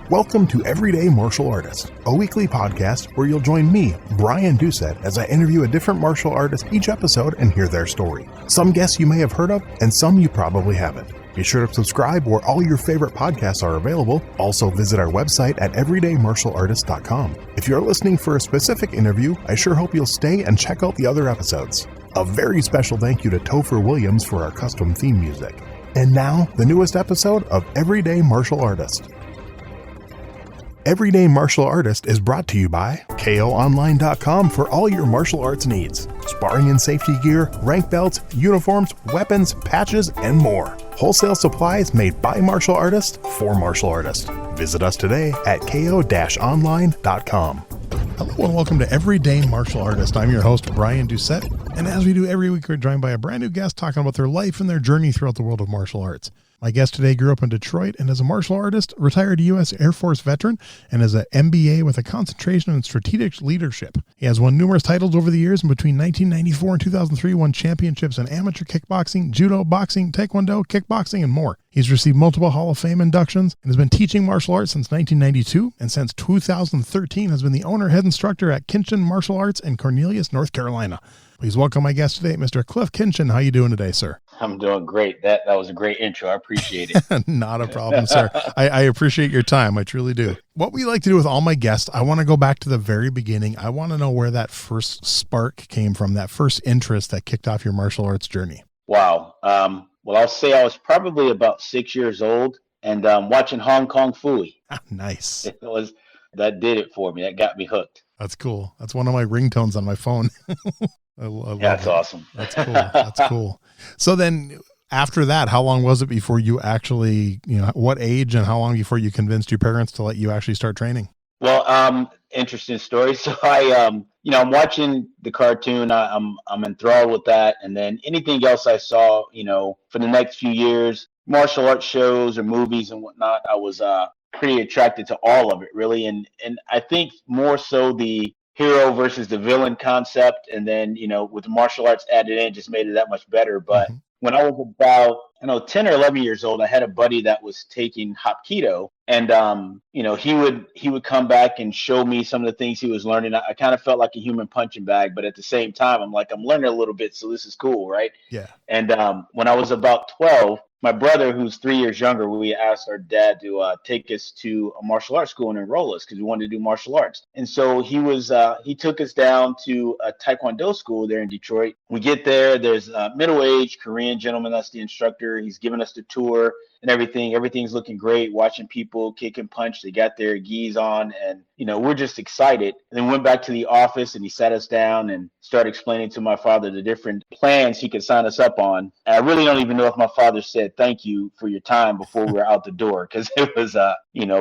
Welcome to Everyday Martial Artist, a weekly podcast where you'll join me, Brian Doucette, as I interview a different martial artist each episode and hear their story. Some guests you may have heard of, and some you probably haven't. Be sure to subscribe where all your favorite podcasts are available. Also visit our website at everydaymartialartist.com. If you're listening for a specific interview, I sure hope you'll stay and check out the other episodes. A very special thank you to Topher Williams for our custom theme music. And now, the newest episode of Everyday Martial Artist. Everyday Martial Artist is brought to you by KOOnline.com for all your martial arts needs. Sparring and safety gear, rank belts, uniforms, weapons, patches, and more. Wholesale supplies made by martial artists for martial artists. Visit us today at ko-online.com. Hello and welcome to Everyday Martial Artist. I'm your host, Brian Doucette, and as we do every week, we're joined by a brand new guest talking about their life and their journey throughout the world of martial arts. My guest today grew up in Detroit and is a martial artist, retired U.S. Air Force veteran, and is an MBA with a concentration in strategic leadership. He has won numerous titles over the years, and between 1994 and 2003 won championships in amateur kickboxing, judo, boxing, Tae Kwon Do, kickboxing, and more. He's received multiple Hall of Fame inductions and has been teaching martial arts since 1992, and since 2013 has been the owner head instructor at Kinchen Martial Arts in Cornelius, North Carolina. Please welcome my guest today, Mr. Cliff Kinchen. How you doing today, sir? I'm doing great. That was a great intro. I appreciate it. Not a problem, sir. I appreciate your time. I truly do. What we like to do with all my guests, I want to go back to the very beginning. I want to know where that first spark came from, that first interest that kicked off your martial arts journey. Wow. Well, I'll say I was probably about 6 years old and watching Hong Kong Phooey. Nice. That did it for me. That got me hooked. That's cool. That's one of my ringtones on my phone. I love That's it. Awesome. That's cool. That's cool. So then after that, how long was it before you actually, what age and how long before you convinced your parents to let you actually start training? Well, interesting story. So I'm watching the cartoon. I'm enthralled with that. And then anything else I saw, for the next few years, martial arts shows or movies and whatnot, I was pretty attracted to all of it, really. And I think more so the hero versus the villain concept, and then with the martial arts added in, just made it that much better. But when I was about 10 or 11 years old, I had a buddy that was taking Hapkido, and he would come back and show me some of the things he was learning. I kind of felt like a human punching bag, but at the same time, I'm learning a little bit, so this is cool, right? Yeah. And when I was about 12, my brother, who's 3 years younger, we asked our dad to take us to a martial arts school and enroll us because we wanted to do martial arts. And so he took us down to a Tae Kwon Do school there in Detroit. We get there. There's a middle-aged Korean gentleman that's the instructor. He's giving us the tour and everything. Everything's looking great, watching people kick and punch. They got their gis on, and we're just excited. And then went back to the office, and he sat us down and started explaining to my father the different plans he could sign us up on. And I really don't even know if my father said thank you for your time before we were out the door, because it was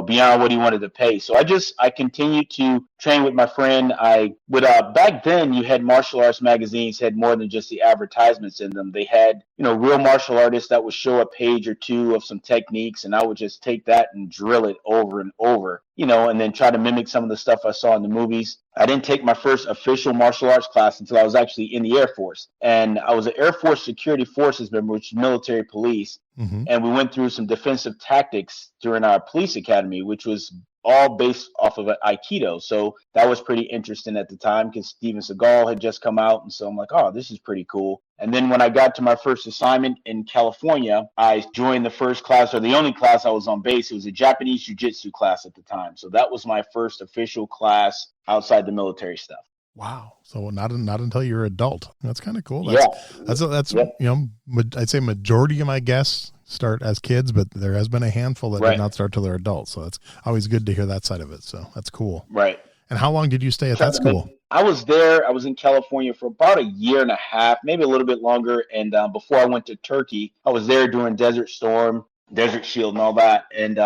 beyond what he wanted to pay. So I continued to train with my friend. I would back then you had martial arts magazines had more than just the advertisements in them. They had real martial artists that would show a page or two of some techniques, and I would just take that and drill it over and over, and then try to mimic some of the stuff I saw in the movies. I didn't take my first official martial arts class until I was actually in the Air Force, and I was an Air Force Security Forces member, which is military police, and we went through some defensive tactics during our police academy, which was all based off of Aikido. So that was pretty interesting at the time because Steven Seagal had just come out. And so I'm like, oh, this is pretty cool. And then when I got to my first assignment in California, I joined the first class, or the only class I was on base. It was a Japanese jiu-jitsu class at the time. So that was my first official class outside the military stuff. Wow. So not until you're an adult. That's kind of cool. That's I'd say majority of my guests start as kids, but there has been a handful that did not start till they're adults. So it's always good to hear that side of it. So that's cool. Right. And how long did you stay at that school? I was in California for about a year and a half, maybe a little bit longer. And before I went to Turkey, I was there during Desert Storm, Desert Shield and all that. And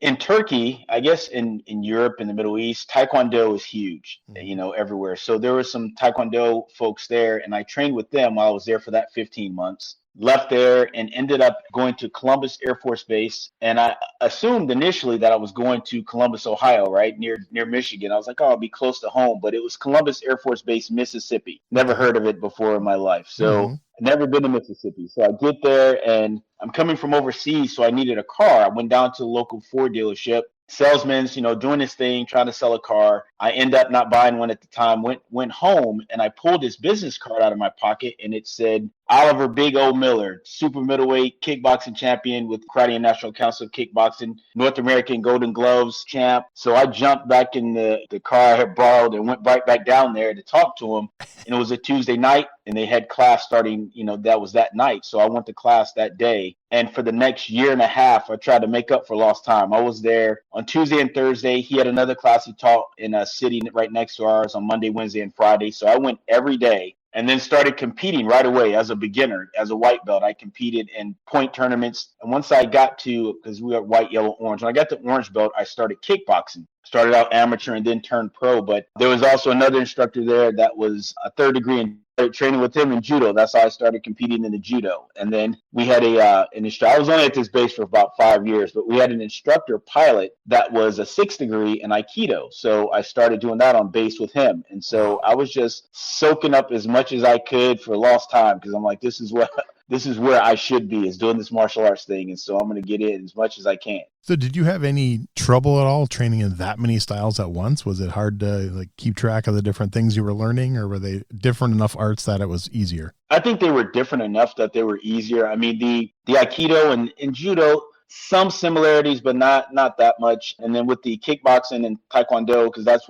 in Turkey, I guess in Europe and the Middle East, Tae Kwon Do is huge, everywhere. So there were some Tae Kwon Do folks there, and I trained with them while I was there for that 15 months. Left there and ended up going to Columbus Air Force Base. And I assumed initially that I was going to Columbus, Ohio, right near Michigan. I was like, oh, I'll be close to home. But it was Columbus Air Force Base, Mississippi. Never heard of it before in my life. So I've never been to Mississippi. So I get there and I'm coming from overseas, so I needed a car. I went down to the local Ford dealership, salesman's, doing his thing, trying to sell a car. I end up not buying one at the time, went home, and I pulled his business card out of my pocket, and it said, Oliver Big O Miller, super middleweight kickboxing champion with Karate and National Council of Kickboxing, North American Golden Gloves champ. So I jumped back in the car I had borrowed and went right back down there to talk to him. And it was a Tuesday night, and they had class starting, that was that night. So I went to class that day. And for the next year and a half, I tried to make up for lost time. I was there on Tuesday and Thursday. He had another class he taught in a city right next to ours on Monday, Wednesday, and Friday. So I went every day. And then started competing right away as a beginner, as a white belt. I competed in point tournaments. And once I got to, because we are white, yellow, orange, when I got to orange belt, I started kickboxing. Started out amateur and then turned pro. But there was also another instructor there that was a third degree in training with him in judo. That's how I started competing in the judo. And then we had an instructor. I was only at this base for about 5 years, but we had an instructor pilot that was a 6th degree in Aikido. So I started doing that on base with him. And so I was just soaking up as much as I could for lost time, because I'm like, this is where I should be, is doing this martial arts thing. And so I'm going to get in as much as I can. So did you have any trouble at all training in that many styles at once? Was it hard to keep track of the different things you were learning, or were they different enough arts that it was easier? I think they were different enough that they were easier. I mean, the Aikido and Judo, some similarities, but not that much. And then with the kickboxing and Tae Kwon Do, because that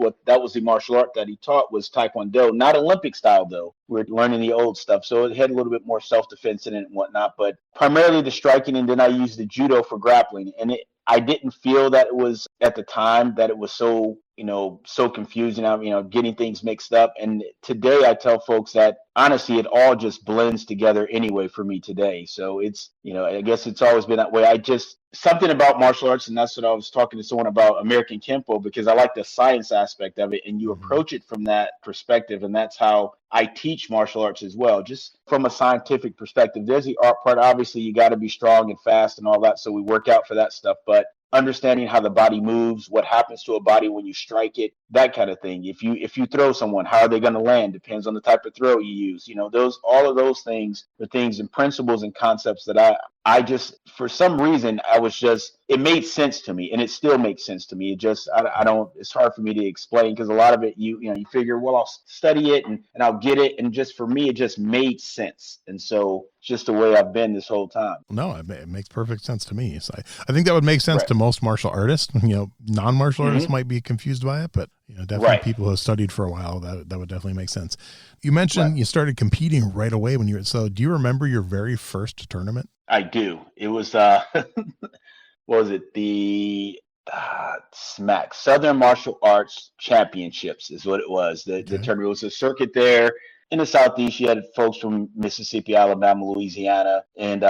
was the martial art that he taught, was Tae Kwon Do. Not Olympic style, though. We're learning the old stuff. So it had a little bit more self-defense in it and whatnot. But primarily the striking, and then I used the Judo for grappling. And I didn't feel that it was, at the time, that it was so confusing. I'm, getting things mixed up. And today I tell folks that, honestly, it all just blends together anyway for me today. So it's, I guess it's always been that way. Something about martial arts, and that's what I was talking to someone about, American Kempo, because I like the science aspect of it, and you approach it from that perspective. And that's how I teach martial arts as well, just from a scientific perspective. There's the art part. Obviously, you got to be strong and fast and all that. So we work out for that stuff. But understanding how the body moves, what happens to a body when you strike it, that kind of thing. If you throw someone, how are they going to land? Depends on the type of throw you use. All of those things are things and principles and concepts that I just, for some reason, it made sense to me, and it still makes sense to me. It just, it's hard for me to explain, because a lot of it, you figure, well, I'll study it and I'll get it. And just for me, it just made sense. And so it's just the way I've been this whole time. No, it makes perfect sense to me. So I think that would make sense to most martial artists. Non-martial artists might be confused by it, but definitely people who have studied for a while, that would definitely make sense. You mentioned you started competing right away so do you remember your very first tournament? I do. It was, what was it? The SMAC, Southern Martial Arts Championships is what it was. The tournament was a circuit there in the Southeast. You had folks from Mississippi, Alabama, Louisiana, and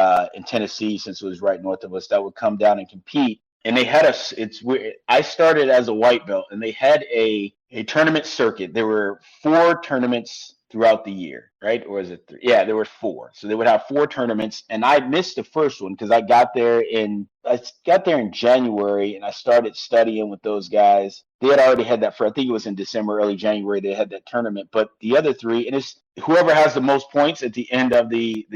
Tennessee, since it was right north of us, that would come down and compete. And they had it's weird. I started as a white belt, and they had a tournament circuit. There were 4 tournaments throughout the year, right? Or is it 3? Yeah, there were 4. So they would have 4 tournaments, and I missed the first one because I got there in January, and I started studying with those guys. They had already had that I think it was in December, early January, they had that tournament. But the other 3, and it's whoever has the most points at the end of the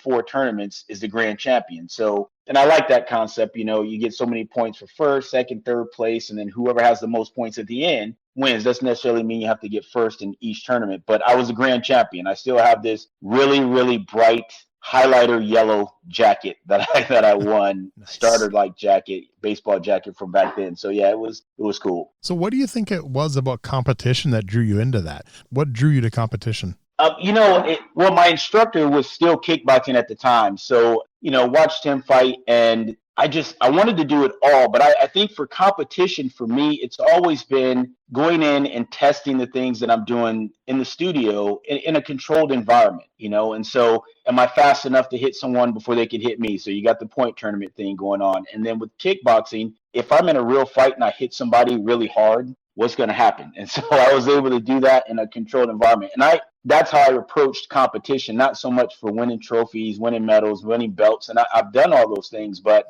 4 tournaments is the grand champion. So, and I like that concept. You get so many points for first, second, third place, and then whoever has the most points at the end wins. Doesn't necessarily mean you have to get first in each tournament, but I was a grand champion. I still have this really, really bright highlighter yellow jacket that I won. Nice. Starter like jacket, baseball jacket from back then. So yeah, it was cool. So what do you think it was about competition that drew you into that? What drew you to competition? My instructor was still kickboxing at the time. So, watched him fight, and I wanted to do it all. But I think for competition, for me, it's always been going in and testing the things that I'm doing in the studio in a controlled environment, and so am I fast enough to hit someone before they could hit me? So you got the point tournament thing going on. And then with kickboxing, if I'm in a real fight and I hit somebody really hard, what's going to happen? And so I was able to do that in a controlled environment. And that's how I approached competition, not so much for winning trophies, winning medals, winning belts. And I've done all those things, but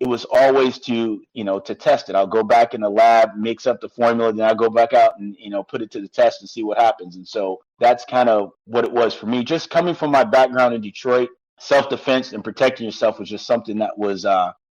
it was always to test it. I'll go back in the lab, mix up the formula, then I'll go back out and, put it to the test and see what happens. And so that's kind of what it was for me. Just coming from my background in Detroit, self-defense and protecting yourself was just something that was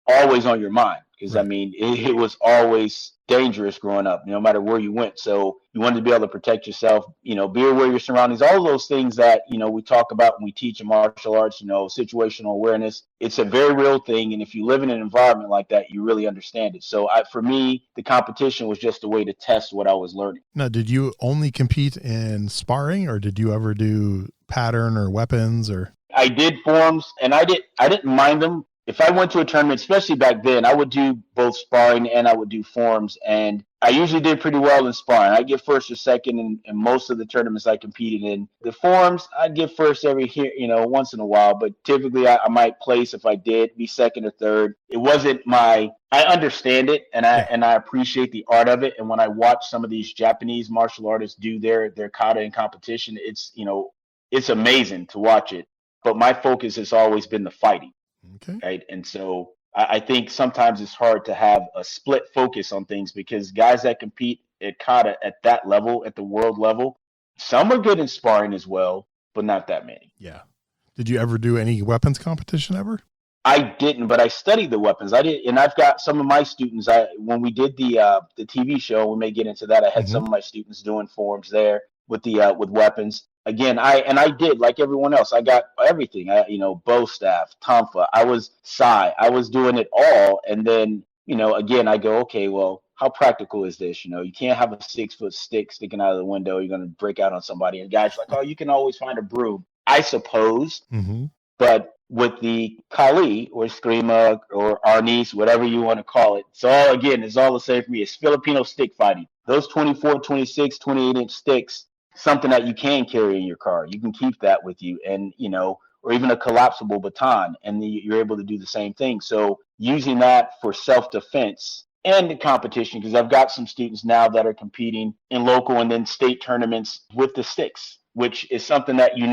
always on your mind. because I Right. mean, it was always dangerous growing up, no matter where you went. So you wanted to be able to protect yourself, be aware of your surroundings, all those things that, we talk about when we teach in martial arts, situational awareness. It's a very real thing. And if you live in an environment like that, you really understand it. So for me, the competition was just a way to test what I was learning. Now, did you only compete in sparring, or did you ever do pattern or weapons or? I did forms, and I didn't mind them. If I went to a tournament, especially back then, I would do both sparring and I would do forms. And I usually did pretty well in sparring. I get first or second in most of the tournaments I competed in. The forms, I'd get first every here, once in a while. But typically, I might place if I did be second or third. It wasn't my. I understand it, and I appreciate the art of it. And when I watch some of these Japanese martial artists do their kata in competition, it's amazing to watch it. But my focus has always been the fighting. Okay. Right. And so I think sometimes it's hard to have a split focus on things because guys that compete at kata at that level, at the world level, some are good in sparring as well, but not that many. Yeah. Did you ever do any weapons competition ever? I didn't, but I studied the weapons. I did, and I've got some of my students. When we did the TV show, we may get into that. I had some of my students doing forms there with with weapons. Again, I did like everyone else. I got everything. Bow staff, tonfa. I was sai. I was doing it all. And then, again, I go, okay, well, how practical is this? You can't have a 6-foot stick sticking out of the window. You're going to break out on somebody. And guys are like, oh, you can always find a broom. I suppose. Mm-hmm. But with the Kali or Eskrima or Arnis, whatever you want to call it, it's all the same for me. It's Filipino stick fighting. Those 24, 26, 28-inch sticks, something that you can carry in your car. You can keep that with you, and or even a collapsible baton, and you're able to do the same thing. So using that for self-defense and the competition, because I've got some students now that are competing in local and then state tournaments with the sticks, which is something that you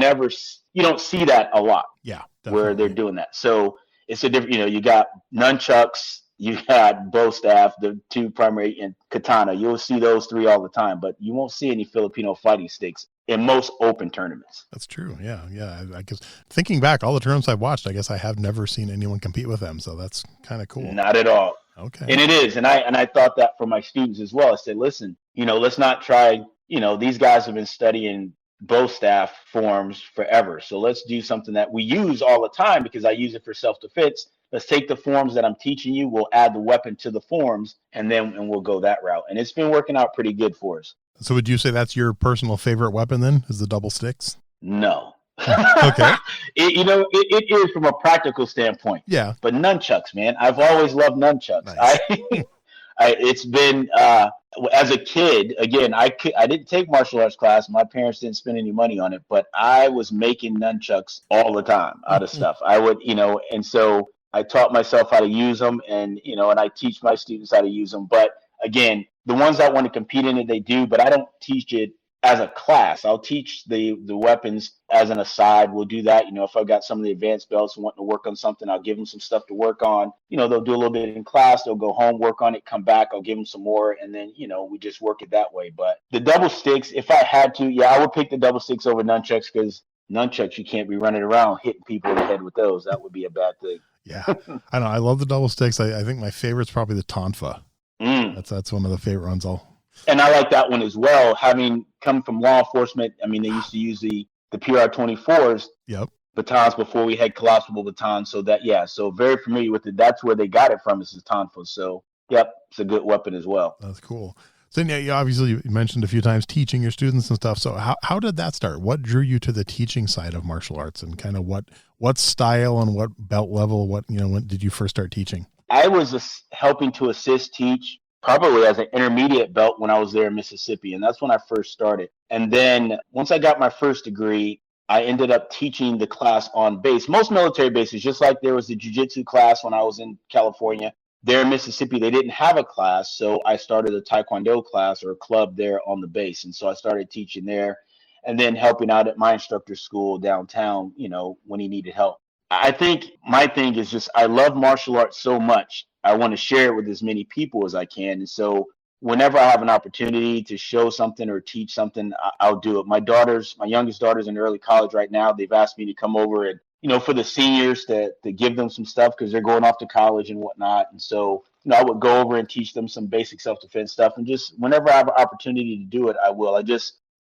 don't see that a lot. Yeah, definitely. Where they're doing that. So it's a different, you got nunchucks, you got bow staff, the two primary, and katana. You'll see those three all the time, but you won't see any Filipino fighting sticks in most open tournaments. That's true. Yeah. I guess thinking back, all the tournaments I've watched, I guess I have never seen anyone compete with them. So that's kind of cool. Not at all. Okay. And it is. And I thought that for my students as well. I said, listen, let's not try, these guys have been studying bow staff forms forever. So let's do something that we use all the time because I use it for self-defense. Let's take the forms that I'm teaching you. We'll add the weapon to the forms and we'll go that route. And it's been working out pretty good for us. So would you say that's your personal favorite weapon then, is the double sticks? No. Okay. It is from a practical standpoint. Yeah. But nunchucks, man, I've always loved nunchucks. Nice. It's been as a kid. Again, I didn't take martial arts class. My parents didn't spend any money on it, but I was making nunchucks all the time out of stuff. I would, and so I taught myself how to use them, and and I teach my students how to use them. But again, the ones that want to compete in it, they do. But I don't teach it as a class. I'll teach the weapons as an aside. We'll do that. If I've got some of the advanced belts wanting to work on something, I'll give them some stuff to work on. They'll do a little bit in class. They'll go home, work on it, come back. I'll give them some more. And then, we just work it that way. But the double sticks, if I had to, I would pick the double sticks over nunchucks because nunchucks, you can't be running around hitting people in the head with those. That would be a bad thing. Yeah. I know. I love the double sticks. I think my favorite's probably the tonfa. That's one of the favorite ones. And I like that one as well. Having come from law enforcement, I mean, they used to use the PR-24s, batons before we had collapsible batons. So so very familiar with it. That's where they got it from, is the tonfa. So, it's a good weapon as well. That's cool. So you obviously mentioned a few times teaching your students and stuff. So how did that start? What drew you to the teaching side of martial arts, and kind of what style and what belt level, when did you first start teaching? I was helping to assist teach probably as an intermediate belt when I was there in Mississippi. And that's when I first started. And then once I got my first degree, I ended up teaching the class on base. Most military bases, just like there was the jiu-jitsu class when I was in California, there in Mississippi, they didn't have a class. So I started a Tae Kwon Do class or a club there on the base. And so I started teaching there and then helping out at my instructor school downtown, when he needed help. I think my thing is just, I love martial arts so much. I want to share it with as many people as I can. And so whenever I have an opportunity to show something or teach something, I'll do it. My youngest daughter's in early college right now. They've asked me to come over and for the seniors to give them some stuff because they're going off to college and whatnot. And so, I would go over and teach them some basic self-defense stuff. And just whenever I have an opportunity to do it, I will.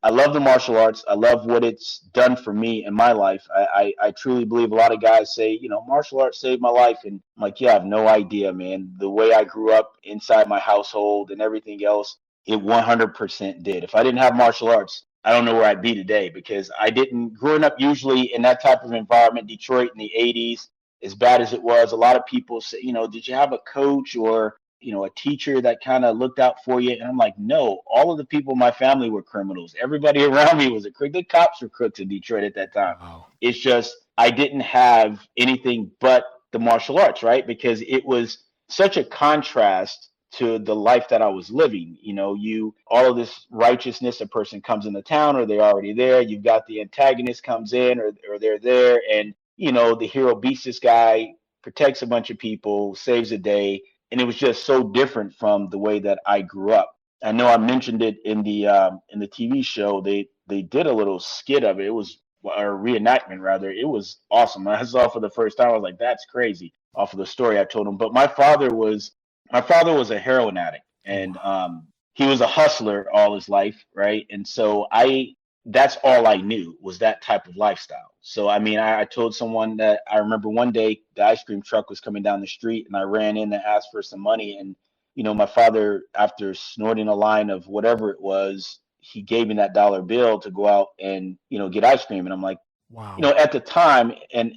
I love the martial arts. I love what it's done for me in my life. I truly believe a lot of guys say, martial arts saved my life. And I'm like, yeah, I have no idea, man. The way I grew up inside my household and everything else, it 100% did. If I didn't have martial arts, I don't know where I'd be today, because I didn't, growing up usually in that type of environment, Detroit in the 80s, as bad as it was, a lot of people say, did you have a coach or, a teacher that kind of looked out for you? And I'm like, no, all of the people in my family were criminals. Everybody around me was a crook. The cops were crooks in Detroit at that time. Wow. It's just, I didn't have anything but the martial arts, right? Because it was such a contrast to the life that I was living. All of this righteousness, a person comes into town or they're already there. You've got the antagonist comes in or they're there. And, the hero beats this guy, protects a bunch of people, saves a day. And it was just so different from the way that I grew up. I know I mentioned it in the TV show. They did a little skit of it. It was a reenactment, rather. It was awesome. I saw it for the first time. I was like, that's crazy, off of the story I told him. But my father was a heroin addict, and he was a hustler all his life, right? And so that's all I knew, was that type of lifestyle. So, I told someone that I remember one day the ice cream truck was coming down the street and I ran in and asked for some money. And, my father, after snorting a line of whatever it was, he gave me that dollar bill to go out and, get ice cream. And I'm like, wow. At the time, and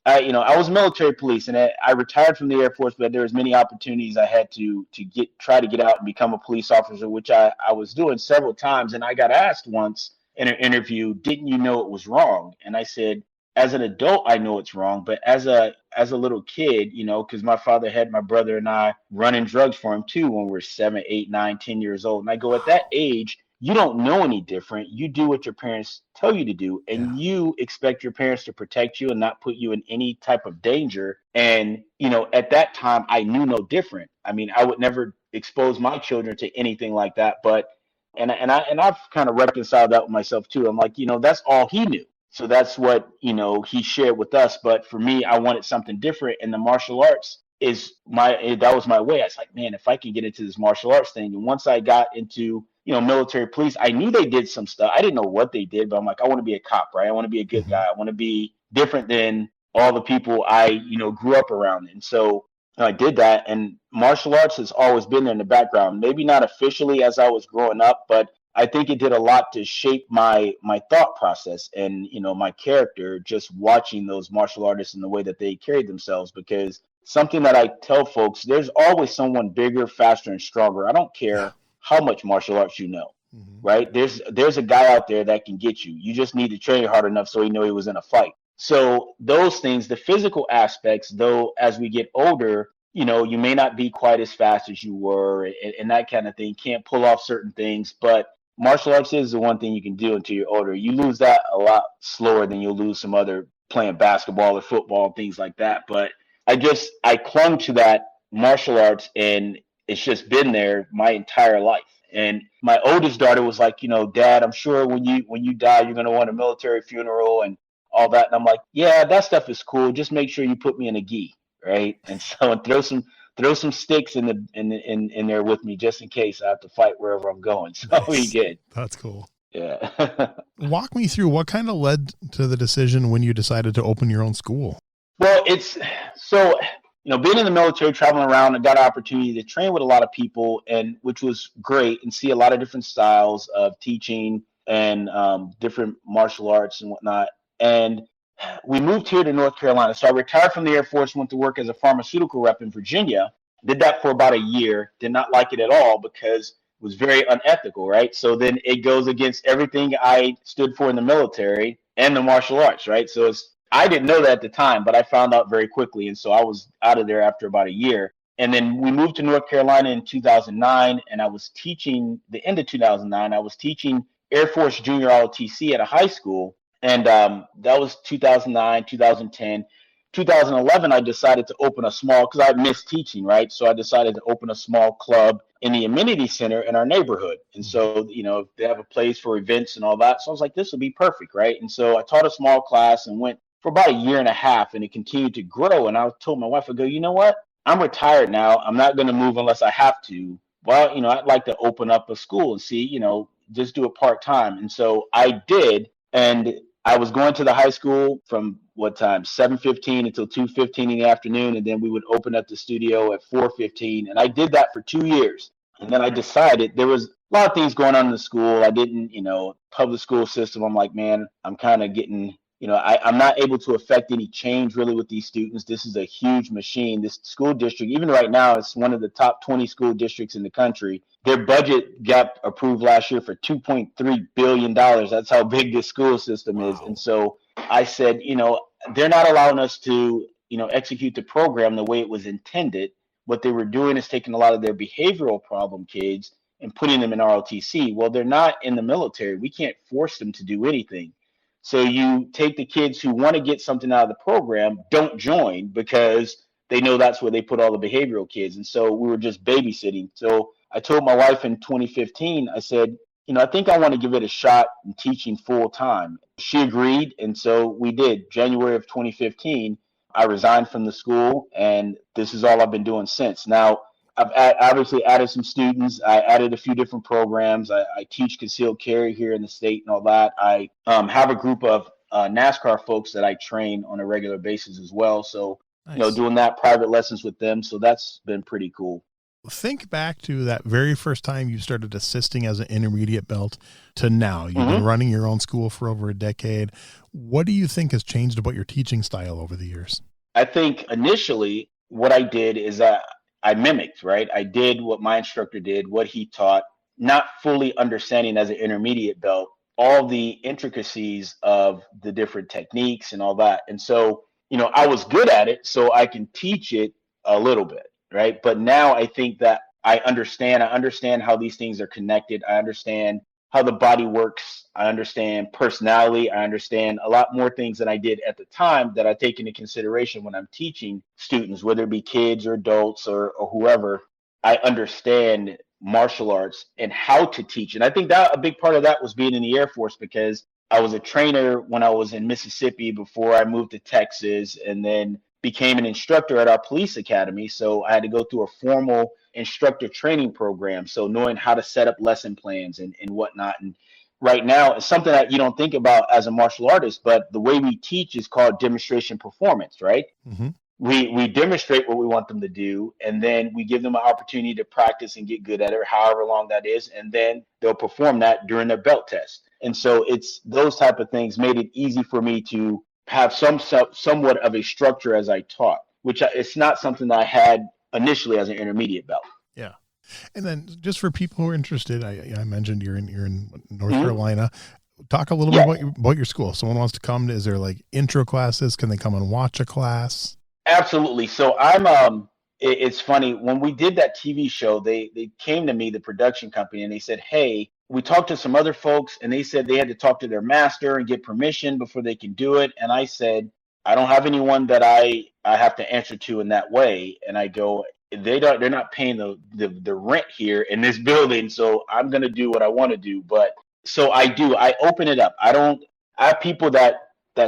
I was military police, and I retired from the Air Force, but there was many opportunities I had to try to get out and become a police officer, which I was doing several times. And I got asked once in an interview, didn't you know it was wrong? And I said, as an adult, I know it's wrong, but as a little kid, because my father had my brother and I running drugs for him too when we were 7, 8, 9, 10 years old. And I go, at that age, you don't know any different. You do what your parents tell you to do, and you expect your parents to protect you and not put you in any type of danger. And, at that time, I knew no different. I would never expose my children to anything like that. But, and I've kind of reconciled that with myself too. I'm like, that's all he knew. So that's what, he shared with us. But for me, I wanted something different. And the martial arts that was my way. I was like, man, if I can get into this martial arts thing. And once I got into, military police, I knew they did some stuff. I didn't know what they did, but I'm like, I want to be a cop, right? I want to be a good guy. I want to be different than all the people I, grew up around. And so I did that. And martial arts has always been there in the background, maybe not officially as I was growing up, but I think it did a lot to shape my thought process and, my character, just watching those martial artists and the way that they carried themselves. Because something that I tell folks, there's always someone bigger, faster, and stronger. I don't care how much martial arts you know, right? There's a guy out there that can get you. You just need to train hard enough so he know he was in a fight. So those things, the physical aspects, though, as we get older, you may not be quite as fast as you were and that kind of thing. Can't pull off certain things, but martial arts is the one thing you can do until you're older. You lose that a lot slower than you'll lose some other playing basketball or football, things like that. But I clung to that martial arts, and it's just been there my entire life. And my oldest daughter was like, Dad, I'm sure when you die, you're going to want a military funeral and all that. And I'm like, yeah, that stuff is cool. Just make sure you put me in a gi, right? And so throw some sticks in there with me just in case I have to fight wherever I'm going. So we good. That's cool. Yeah. Walk me through what kind of led to the decision when you decided to open your own school. Well, it's so, being in the military, traveling around, I got an opportunity to train with a lot of people, and which was great, and see a lot of different styles of teaching and different martial arts and whatnot. And we moved here to North Carolina. So I retired from the Air Force, went to work as a pharmaceutical rep in Virginia, did that for about a year, did not like it at all because it was very unethical, right? So then it goes against everything I stood for in the military and the martial arts, right? So I didn't know that at the time, but I found out very quickly. And so I was out of there after about a year. And then we moved to North Carolina in 2009, and I was teaching the end of 2009. I was teaching Air Force Junior ROTC at a high school. And that was 2009, 2010. 2011, I decided to open a small, because I missed teaching, right? So I decided to open a small club in the amenity center in our neighborhood. And so, they have a place for events and all that. So I was like, this would be perfect, right? And so I taught a small class and went for about a year and a half, and it continued to grow. And I told my wife, I go, you know what? I'm retired now. I'm not going to move unless I have to. Well, I'd like to open up a school and see, just do it part time. And so I did. And I was going to the high school from what time? 7:15 until 2:15 in the afternoon. And then we would open up the studio at 4:15. And I did that for 2 years. And then I decided there was a lot of things going on in the school. I didn't, public school system. I'm like, man, I'm kind of getting, I'm not able to affect any change really with these students. This is a huge machine. This school district, even right now, it's one of the top 20 school districts in the country. Their budget got approved last year for $2.3 billion. That's how big this school system is. And so I said, they're not allowing us to, execute the program the way it was intended. What they were doing is taking a lot of their behavioral problem kids and putting them in ROTC. Well, they're not in the military. We can't force them to do anything. So you take the kids who want to get something out of the program, don't join because they know that's where they put all the behavioral kids. And so we were just babysitting. So I told my wife in 2015, I said, I think I want to give it a shot in teaching full time. She agreed. And so we did. January of 2015, I resigned from the school, and this is all I've been doing since. Now, I've obviously added some students. I added a few different programs. I teach concealed carry here in the state and all that. I have a group of NASCAR folks that I train on a regular basis as well. So, nice. Doing that private lessons with them. So that's been pretty cool. Think back to that very first time you started assisting as an intermediate belt to now. You've been running your own school for over a decade. What do you think has changed about your teaching style over the years? I think initially what I did is that I mimicked, right? I did what my instructor did, what he taught, not fully understanding as an intermediate belt all the intricacies of the different techniques and all that. And so, I was good at it, so I can teach it a little bit, right? But now I think that I understand how these things are connected. I understand how the body works. I understand personality. I understand a lot more things than I did at the time that I take into consideration when I'm teaching students, whether it be kids or adults or whoever. I understand martial arts and how to teach. And I think that a big part of that was being in the Air Force, because I was a trainer when I was in Mississippi before I moved to Texas, and then became an instructor at our police academy. So I had to go through a formal instructor training program. So knowing how to set up lesson plans and whatnot. And right now, it's something that you don't think about as a martial artist, but the way we teach is called demonstration performance, right? Mm-hmm. We demonstrate what we want them to do, and then we give them an opportunity to practice and get good at it, however long that is, and then they'll perform that during their belt test. And so it's those type of things made it easy for me to have somewhat of a structure as I taught, which it's not something that I had initially as an intermediate belt. Yeah. And then just for people who are interested, I mentioned you're in North Carolina. Talk a little bit about your school. Someone wants to come. Is there like intro classes? Can they come and watch a class? Absolutely. So it's funny, when we did that TV show, they came to me, the production company, and they said, hey, we talked to some other folks, and they said they had to talk to their master and get permission before they can do it. And I said, I don't have anyone that I have to answer to in that way. And I go, they're not paying the rent here in this building, so I'm going to do what I want to do. But so I open it up. I have people that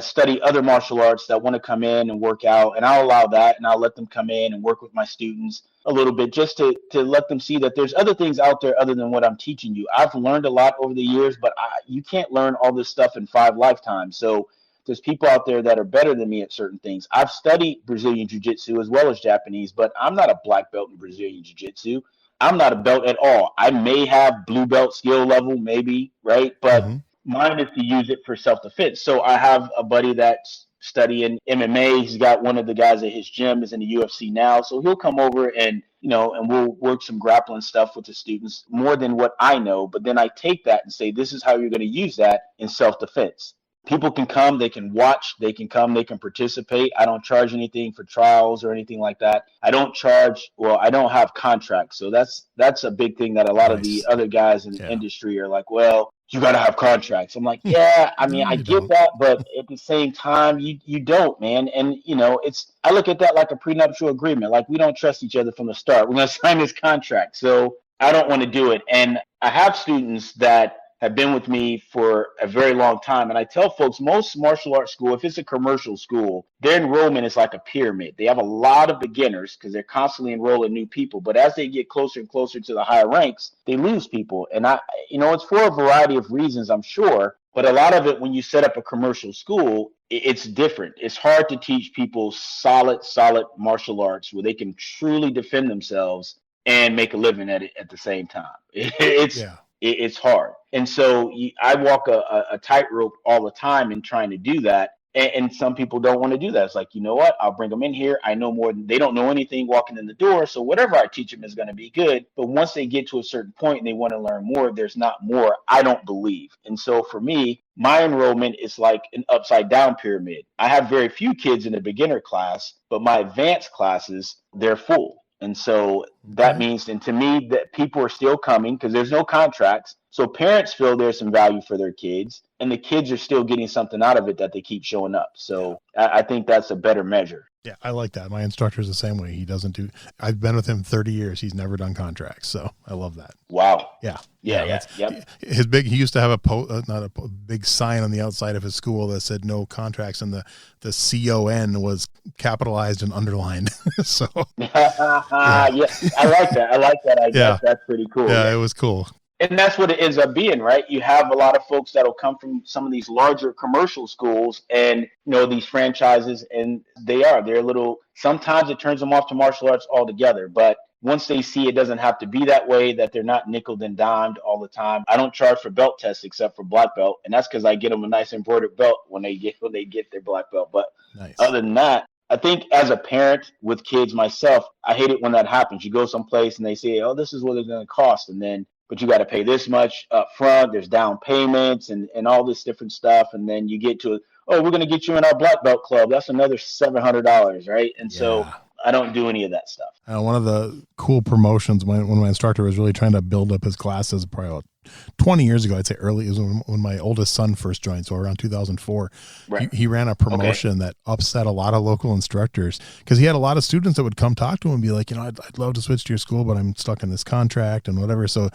study other martial arts that want to come in and work out, and I'll allow that, and I'll let them come in and work with my students a little bit, just to let them see that there's other things out there other than what I'm teaching you. I've learned a lot over the years, but you can't learn all this stuff in 5 lifetimes. So there's people out there that are better than me at certain things. I've studied Brazilian Jiu-Jitsu as well as Japanese, but I'm not a black belt in Brazilian Jiu-Jitsu. I'm not a belt at all. I may have blue belt skill level, maybe, right? But mine is to use it for self-defense. So I have a buddy that's studying MMA. He's got one of the guys at his gym is in the UFC now. So he'll come over and we'll work some grappling stuff with the students, more than what I know. But then I take that and say, this is how you're going to use that in self-defense. People can come, they can watch, they can come, they can participate. I don't charge anything for trials or anything like that. I don't have contracts. So that's a big thing that a lot of the other guys in the industry are like, well, you got to have contracts. I'm like, yeah, I mean, I get that, but at the same time, you don't, man. And, I look at that like a prenuptial agreement. Like, we don't trust each other from the start. We're going to sign this contract. So I don't want to do it. And I have students that have been with me for a very long time. And I tell folks, most martial arts school, if it's a commercial school, their enrollment is like a pyramid. They have a lot of beginners because they're constantly enrolling new people. But as they get closer and closer to the higher ranks, they lose people. And it's for a variety of reasons, I'm sure. But a lot of it, when you set up a commercial school, it's different. It's hard to teach people solid martial arts where they can truly defend themselves and make a living at it at the same time. It's hard. And so I walk a tightrope all the time in trying to do that. And some people don't want to do that. It's like, you know what? I'll bring them in here. I know more than they don't know anything walking in the door. So whatever I teach them is going to be good. But once they get to a certain point and they want to learn more, there's not more, I don't believe. And so for me, my enrollment is like an upside down pyramid. I have very few kids in the beginner class, but my advanced classes, they're full. And so that means, and to me, that people are still coming because there's no contracts. So parents feel there's some value for their kids, and the kids are still getting something out of it that they keep showing up. So I think that's a better measure. Yeah, I like that. My instructor is the same way. He doesn't do, I've been with him 30 years. He's never done contracts. So I love that. Wow. Yeah. Yep. He used to have not a big sign on the outside of his school that said no contracts, and the CON was capitalized and underlined. So yeah, I like that. I like that idea. Yeah. That's pretty cool. Yeah, it was cool. And that's what it ends up being, right? You have a lot of folks that'll come from some of these larger commercial schools and, these franchises, and they're a little, sometimes it turns them off to martial arts altogether. But once they see it doesn't have to be that way, that they're not nickeled and dimed all the time. I don't charge for belt tests except for black belt. And that's because I get them a nice embroidered belt when they get their black belt. But nice. Other than that, I think as a parent with kids myself, I hate it when that happens. You go someplace and they say, oh, this is what it's going to cost. But you got to pay this much up front. There's down payments and all this different stuff. And then you get to, we're going to get you in our black belt club. That's another $700, right? And so I don't do any of that stuff. One of the cool promotions when my instructor was really trying to build up his classes probably about 20 years ago, I'd say early, is when my oldest son first joined, so around 2004. Right. He ran a promotion that upset a lot of local instructors because he had a lot of students that would come talk to him and be like, I'd love to switch to your school, but I'm stuck in this contract and whatever. So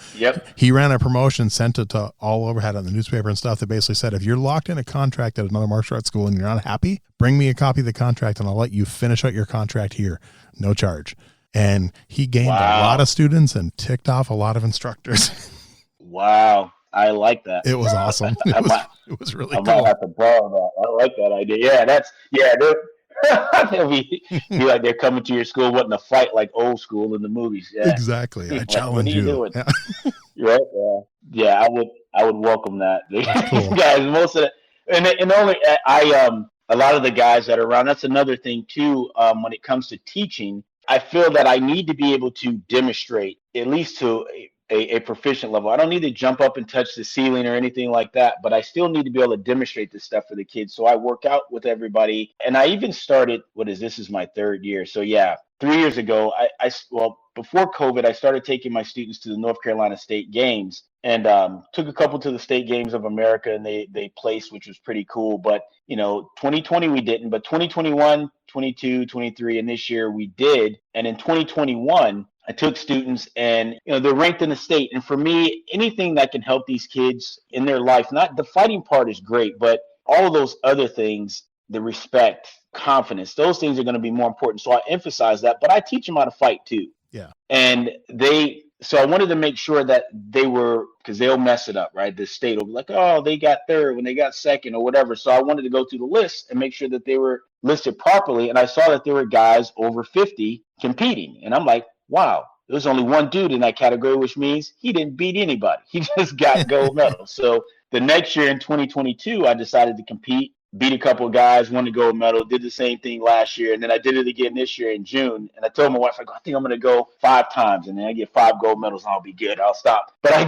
he ran a promotion, sent it to all over, had it in the newspaper and stuff, that basically said, if you're locked in a contract at another martial arts school and you're not happy, bring me a copy of the contract and I'll let you finish out your contract here, no charge. And he gained a lot of students and ticked off a lot of instructors. Wow. I like that. It was awesome. It was really cool. I might have to borrow that. I like that idea. They'll be like they're coming to your school, wanting to fight like old school in the movies. Yeah. Exactly. I challenge you. Yeah. Yeah, I would welcome that. Cool. Guys, most of it, and only a lot of the guys that are around, that's another thing too, when it comes to teaching, I feel that I need to be able to demonstrate, at least to a proficient level. I don't need to jump up and touch the ceiling or anything like that, but I still need to be able to demonstrate this stuff for the kids. So I work out with everybody. And I even started, this is my third year. So 3 years ago, before COVID, I started taking my students to the North Carolina State Games and took a couple to the State Games of America, and they placed, which was pretty cool. But, 2020 we didn't, but 2021, 22, 23, and this year we did. And in 2021, I took students and, they're ranked in the state. And for me, anything that can help these kids in their life, not the fighting part is great, but all of those other things, the respect, confidence, those things are going to be more important. So I emphasize that, but I teach them how to fight too. Yeah. And so I wanted to make sure that they were, because they'll mess it up, right? The state will be like, oh, they got third when they got second or whatever. So I wanted to go through the list and make sure that they were listed properly. And I saw that there were guys over 50 competing. And I'm like, wow, there was only one dude in that category, which means he didn't beat anybody. He just got gold medal. So the next year in 2022, I decided to compete, beat a couple of guys, won the gold medal, did the same thing last year. And then I did it again this year in June. And I told my wife, I think I'm going to go 5 times. And then I get 5 gold medals and I'll be good. I'll stop. But I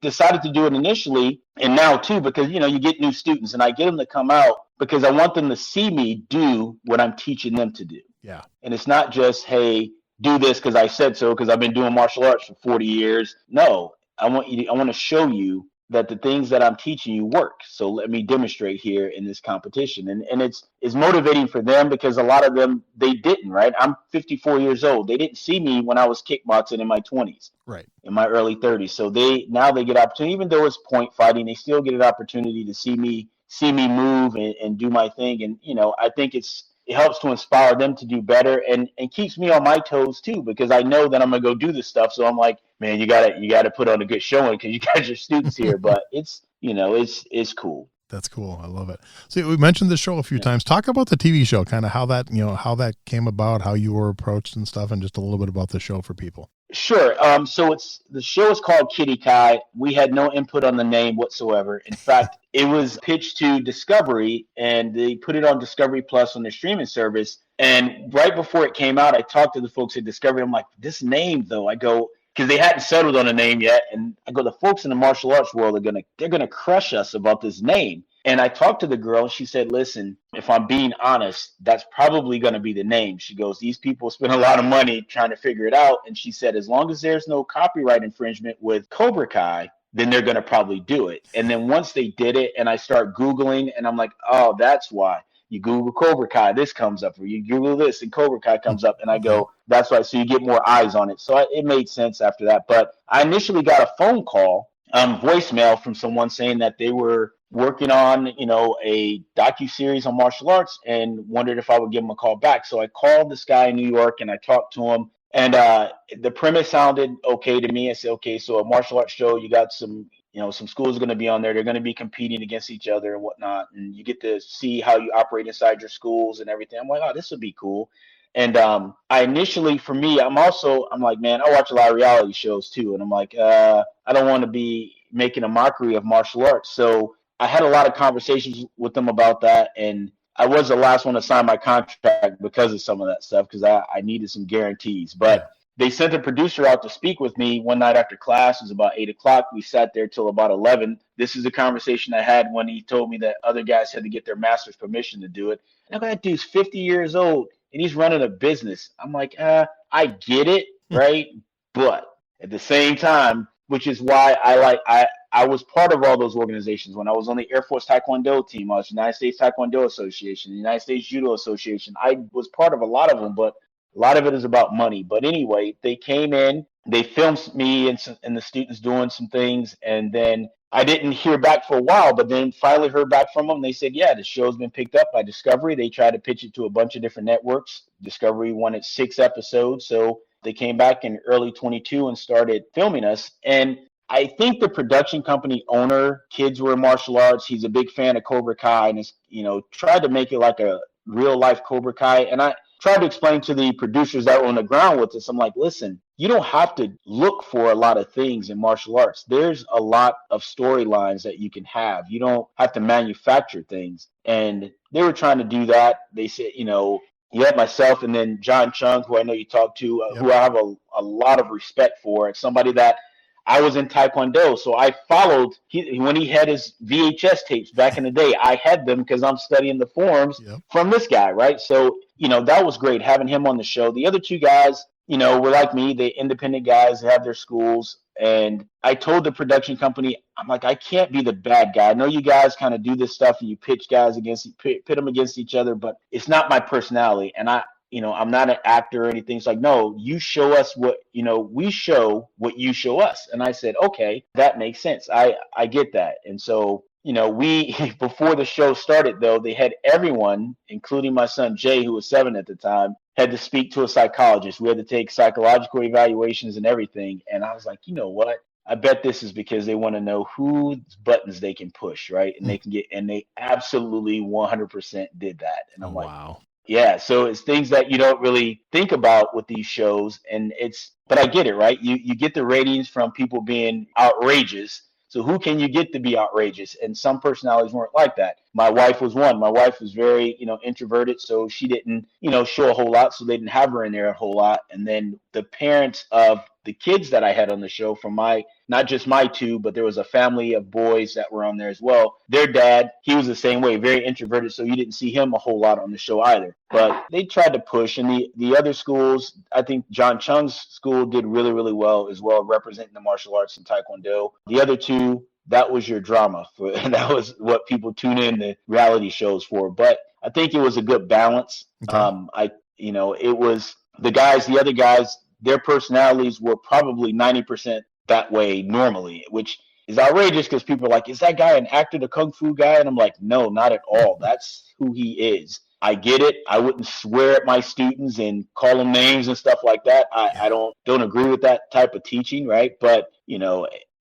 decided to do it initially and now too, because, you get new students and I get them to come out because I want them to see me do what I'm teaching them to do. Yeah. And it's not just, hey, do this because I said so, because I've been doing martial arts for 40 years. No, I want to show you that the things that I'm teaching you work. So let me demonstrate here in this competition. And it's motivating for them because a lot of them, they didn't, right? I'm 54 years old. They didn't see me when I was kickboxing in my 20s, Right. in my early 30s. So now they get opportunity, even though it's point fighting, they still get an opportunity to see me move and do my thing. And, I think it helps to inspire them to do better and keeps me on my toes too, because I know that I'm going to go do this stuff. So I'm like, man, you gotta put on a good showing because you got your students here, but it's cool. That's cool. I love it. So we mentioned the show a few times. Talk about the TV show, kind of how that came about, how you were approached and stuff, and just a little bit about the show for people. Sure. So the show is called Kiddie. We had no input on the name whatsoever. In fact, it was pitched to Discovery, and they put it on Discovery Plus on their streaming service. And right before it came out, I talked to the folks at Discovery. I'm like, this name, though, because they hadn't settled on a name yet. And I go, the folks in the martial arts world they're gonna crush us about this name. And I talked to the girl, and she said, listen, if I'm being honest, that's probably going to be the name. She goes, these people spend a lot of money trying to figure it out. And she said, as long as there's no copyright infringement with Cobra Kai, then they're going to probably do it. And then once they did it, and I start Googling, and I'm like, oh, that's why. You Google Cobra Kai, this comes up, or you Google this, and Cobra Kai comes up. And I go, that's why. So you get more eyes on it. So it made sense after that. But I initially got a phone call, voicemail from someone saying that they were working on, a docuseries on martial arts and wondered if I would give them a call back. So I called this guy in New York and I talked to him, and the premise sounded okay to me. I said, okay, so a martial arts show, you got some schools are going to be on there. They're going to be competing against each other and whatnot. And you get to see how you operate inside your schools and everything. I'm like, oh, this would be cool. And I initially, for me, I'm like, man, I watch a lot of reality shows too. And I'm like, I don't want to be making a mockery of martial arts. So I had a lot of conversations with them about that. And I was the last one to sign my contract because of some of that stuff, because I needed some guarantees. But they sent a producer out to speak with me one night after class. It was about 8:00. We sat there till about 11. This is the conversation I had when he told me that other guys had to get their master's permission to do it. And that dude's 50 years old and he's running a business. I'm like, I get it, right? But at the same time, which is why I was part of all those organizations. When I was on the Air Force Tae Kwon Do team, I was United States Tae Kwon Do Association, the United States Judo Association. I was part of a lot of them, but a lot of it is about money. But anyway, they came in, they filmed me and the students doing some things, and then I didn't hear back for a while, but then finally heard back from them. They said, yeah, the show's been picked up by Discovery. They tried to pitch it to a bunch of different networks. Discovery wanted 6 episodes, so they came back in early 22 and started filming us. And I think the production company owner, Kids Were Martial Arts, he's a big fan of Cobra Kai and has, tried to make it like a real life Cobra Kai. And I tried to explain to the producers that were on the ground with us, I'm like, listen, you don't have to look for a lot of things in martial arts. There's a lot of storylines that you can have. You don't have to manufacture things. And they were trying to do that. They said, you had myself and then John Chung, who I know you talked to, who I have a lot of respect for. It's somebody that I was in Taekwondo, so I followed when he had his VHS tapes back in the day. I had them because I'm studying the forms from this guy, right? So, that was great having him on the show. The other 2 guys, were like me. They independent guys, they have their schools. And I told the production company, I'm like, I can't be the bad guy. I know you guys kind of do this stuff and you pitch guys pit them against each other, but it's not my personality. And I'm not an actor or anything. It's like, no, you show us what, we show what you show us. And I said, okay, that makes sense. I get that. And so, before the show started, though, they had everyone, including my son, Jay, who was 7 at the time, had to speak to a psychologist. We had to take psychological evaluations and everything. And I was like, you know what? I bet this is because they want to know whose buttons they can push, right? And they can and they absolutely 100% did that. And I'm like, wow. Yeah, so it's things that you don't really think about with these shows, but I get it, right? You get the ratings from people being outrageous. So who can you get to be outrageous? And some personalities weren't like that. My wife was one. My wife was very, introverted, so she didn't, show a whole lot, so they didn't have her in there a whole lot. And then the parents of the kids that I had on the show from not just my 2, but there was a family of boys that were on there as well. Their dad, he was the same way, very introverted, so you didn't see him a whole lot on the show either. But they tried to push, and the other schools, I think John Chung's school did really, really well as well, representing the martial arts and Taekwondo. The other 2, that was your drama. That was what people tune in to reality shows for. But I think it was a good balance. Okay. It was the other guys, their personalities were probably 90% that way normally, which is outrageous because people are like, is that guy an actor, the kung fu guy? And I'm like, no, not at all. That's who he is. I get it. I wouldn't swear at my students and call them names and stuff like that. I don't agree with that type of teaching, right? But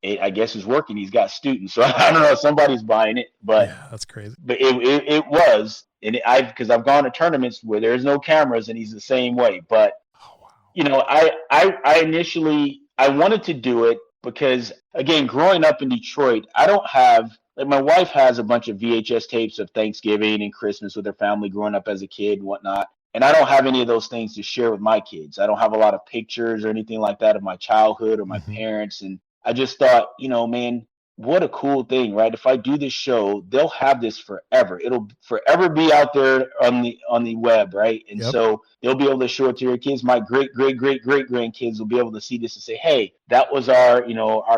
I guess it's working. He's got students, so I don't know if somebody's buying it, but yeah, that's crazy. But it was, and because I've gone to tournaments where there's no cameras and he's the same way. But Oh, wow. I initially I wanted to do it because again, growing up in Detroit, I don't have like my wife has a bunch of VHS tapes of Thanksgiving and Christmas with her family growing up as a kid and whatnot. And I don't have any of those things to share with my kids. I don't have a lot of pictures or anything like that of my childhood or my Mhm. parents. And I just thought, man, what a cool thing, right? If I do this show, they'll have this forever. It'll forever be out there on the web, right? And Yep. so they'll be able to show it to their kids. My great great great great grandkids will be able to see this and say, "Hey, that was our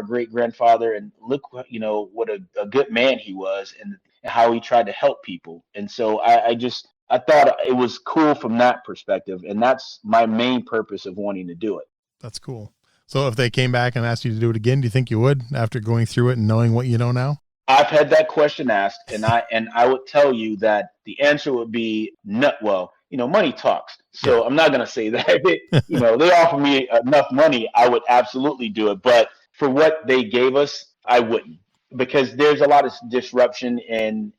great grandfather, and look, what a good man he was, and how he tried to help people." And so I thought it was cool from that perspective, and that's my main purpose of wanting to do it. That's cool. So if they came back and asked you to do it again, do you think you would after going through it and knowing what you know now? I've had that question asked, and I would tell you that the answer would be no. Well, money talks, so Yeah. I'm not going to say that. They offer me enough money, I would absolutely do it. But for what they gave us, I wouldn't, because there's a lot of disruption in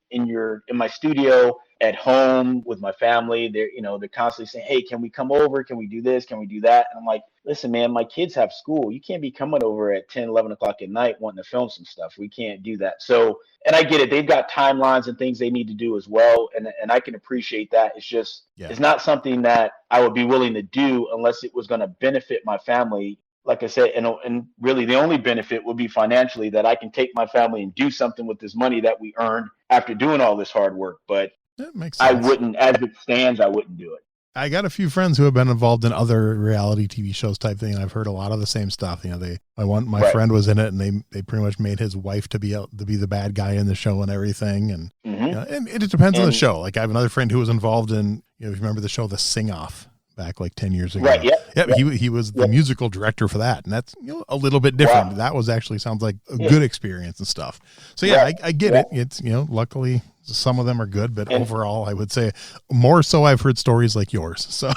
my studio at home with my family. They're constantly saying, "Hey, can we come over? Can we do this? Can we do that?" And I'm like, "Listen, man, my kids have school. You can't be coming over at 10, 11 o'clock at night wanting to film some stuff. We can't do that." So, and I get it. They've got timelines and things they need to do as well. And I can appreciate that. It's just, Yeah. it's not something that I would be willing to do unless it was going to benefit my family. Like I said, and really the only benefit would be financially, that I can take my family and do something with this money that we earned after doing all this hard work. But That makes I sense. wouldn't, as it stands, I wouldn't do it. I got a few friends who have been involved in other reality TV shows type thing, and I've heard a lot of the same stuff. My Right. friend was in it, and they pretty much made his wife to be the bad guy in the show and everything. And and it depends on the And show. Like I have another friend who was involved in, if you remember the show The Sing Off back like 10 years ago. Right. Yep. Yeah, he was the musical director for that, and that's a little bit different. Wow. That was actually sounds like a Yeah. good experience and stuff. So yeah, Right. I get Yeah. it. It's luckily some of them are good, but And overall, I would say more so I've heard stories like yours. So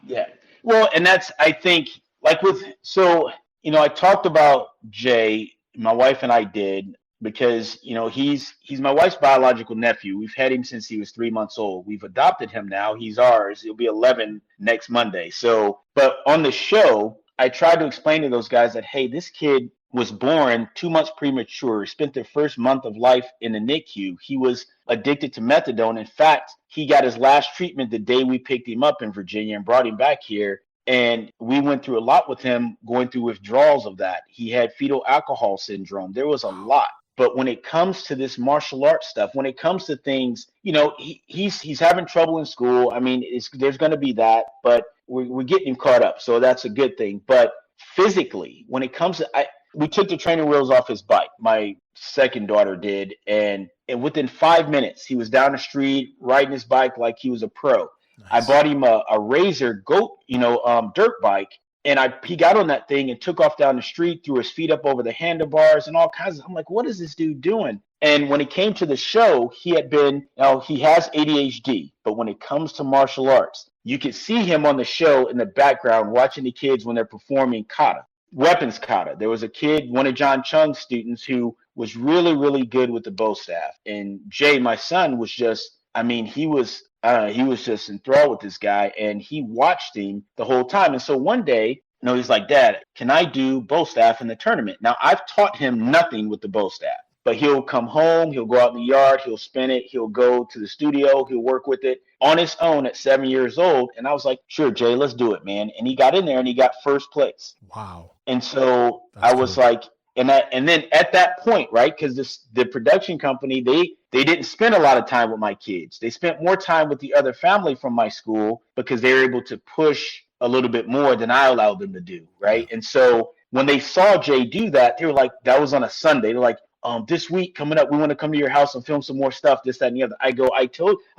yeah, well, and that's, I think, like I talked about Jay, my wife and I did, because he's my wife's biological nephew. We've had him since he was 3 months old. We've adopted him now. He's ours. He'll be 11 next Monday. So, but on the show, I tried to explain to those guys that, hey, this kid was born 2 months premature, spent the first month of life in the NICU. He was addicted to methadone. In fact, he got his last treatment the day we picked him up in Virginia and brought him back here. And we went through a lot with him, going through withdrawals of that. He had fetal alcohol syndrome. There was a lot. But when it comes to this martial arts stuff, when it comes to things, he's having trouble in school. I mean, there's going to be that, but we're getting him caught up. So that's a good thing. But physically, when it comes to, we took the training wheels off his bike. My second daughter did. And within 5 minutes, he was down the street riding his bike like he was a pro. nice. I bought him a Razor goat, dirt bike. And he got on that thing and took off down the street, threw his feet up over the handlebars and all kinds of, I'm like, what is this dude doing? And when it came to the show, he has ADHD, but when it comes to martial arts, you could see him on the show in the background watching the kids when they're performing kata, weapons kata. There was a kid, one of John Chung's students, who was really, really good with the bow staff. And Jay, my son, was just, he was just enthralled with this guy, and he watched him the whole time. And so one day, he's like, "Dad, can I do bow staff in the tournament?" Now, I've taught him nothing with the bow staff, but he'll come home, he'll go out in the yard, he'll spin it, he'll go to the studio, he'll work with it on his own at 7 years old. And I was like, "Sure, Jay, let's do it, man." And he got in there and he got first place. Wow. And so That's I was cool. like, and then at that point, right, because the production company, they didn't spend a lot of time with my kids. They spent more time with the other family from my school because they were able to push a little bit more than I allowed them to do, right? And so when they saw Jay do that, they were like, that was on a Sunday. They're like, this week coming up, we want to come to your house and film some more stuff, this, that, and the other. I go,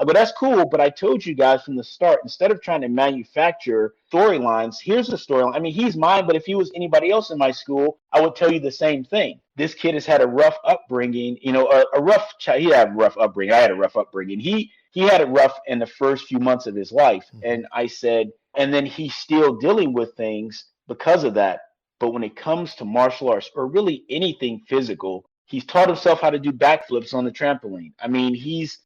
that's cool, but I told you guys from the start, instead of trying to manufacture storylines, here's the storyline. I mean, he's mine, but if he was anybody else in my school, I would tell you the same thing. This kid has had a rough upbringing, he had a rough upbringing. I had a rough upbringing. He had it rough in the first few months of his life. And I said, and then he's still dealing with things because of that. But when it comes to martial arts or really anything physical, he's taught himself how to do backflips on the trampoline. I mean, he's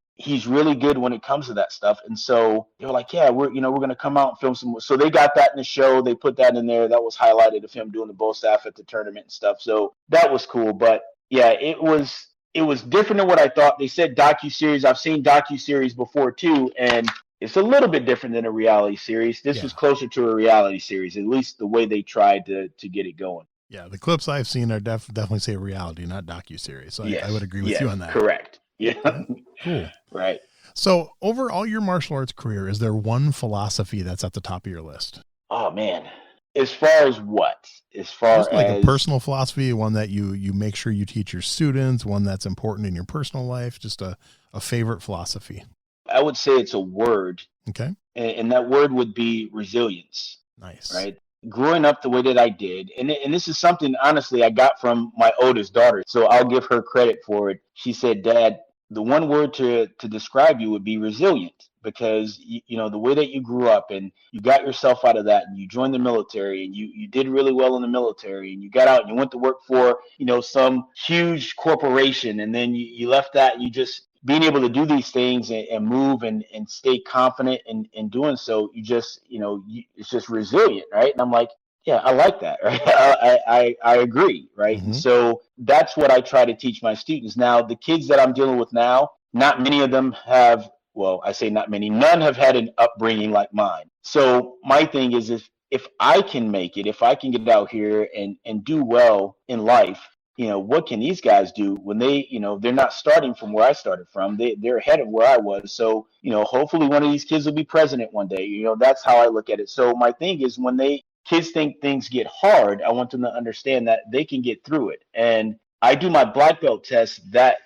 really good when it comes to that stuff. And so they were like, yeah, we're going to come out and film some more. So they got that in the show. They put that in there. That was highlighted of him doing the bow staff at the tournament and stuff. So that was cool. But yeah, it was different than what I thought. They said docuseries. I've seen docuseries before too. And it's a little bit different than a reality series. This was closer to a reality series, at least the way they tried to get it going. Yeah, the clips I've seen are definitely say reality, not docuseries. So I would agree with you on that. Correct. Yeah. Cool. Right. So over all your martial arts career, is there one philosophy that's at the top of your list? Oh, man. As far as what? As far just like as a personal philosophy, one that you make sure you teach your students, one that's important in your personal life, just a favorite philosophy. I would say it's a word. Okay. And that word would be resilience. Nice. Right. Growing up the way that I did, and this is something, honestly, I got from my oldest daughter, so I'll give her credit for it. She said, Dad, the one word to describe you would be resilient, because, the way that you grew up and you got yourself out of that and you joined the military and you did really well in the military and you got out and you went to work for, some huge corporation, and then you left that and you just being able to do these things and move and stay confident in doing so, it's just resilient, right? And I'm like, yeah, I like that, right? I agree, right? And so that's what I try to teach my students. Now, the kids that I'm dealing with now, not many of them have, well, I say not many, none have had an upbringing like mine. So my thing is, if I can make it, if I can get out here and do well in life, what can these guys do when they, they're not starting from where I started from. They're ahead of where I was. So, hopefully one of these kids will be president one day. That's how I look at it. So my thing is, when kids think things get hard, I want them to understand that they can get through it. And I do my black belt test that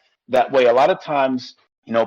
way. A lot of times,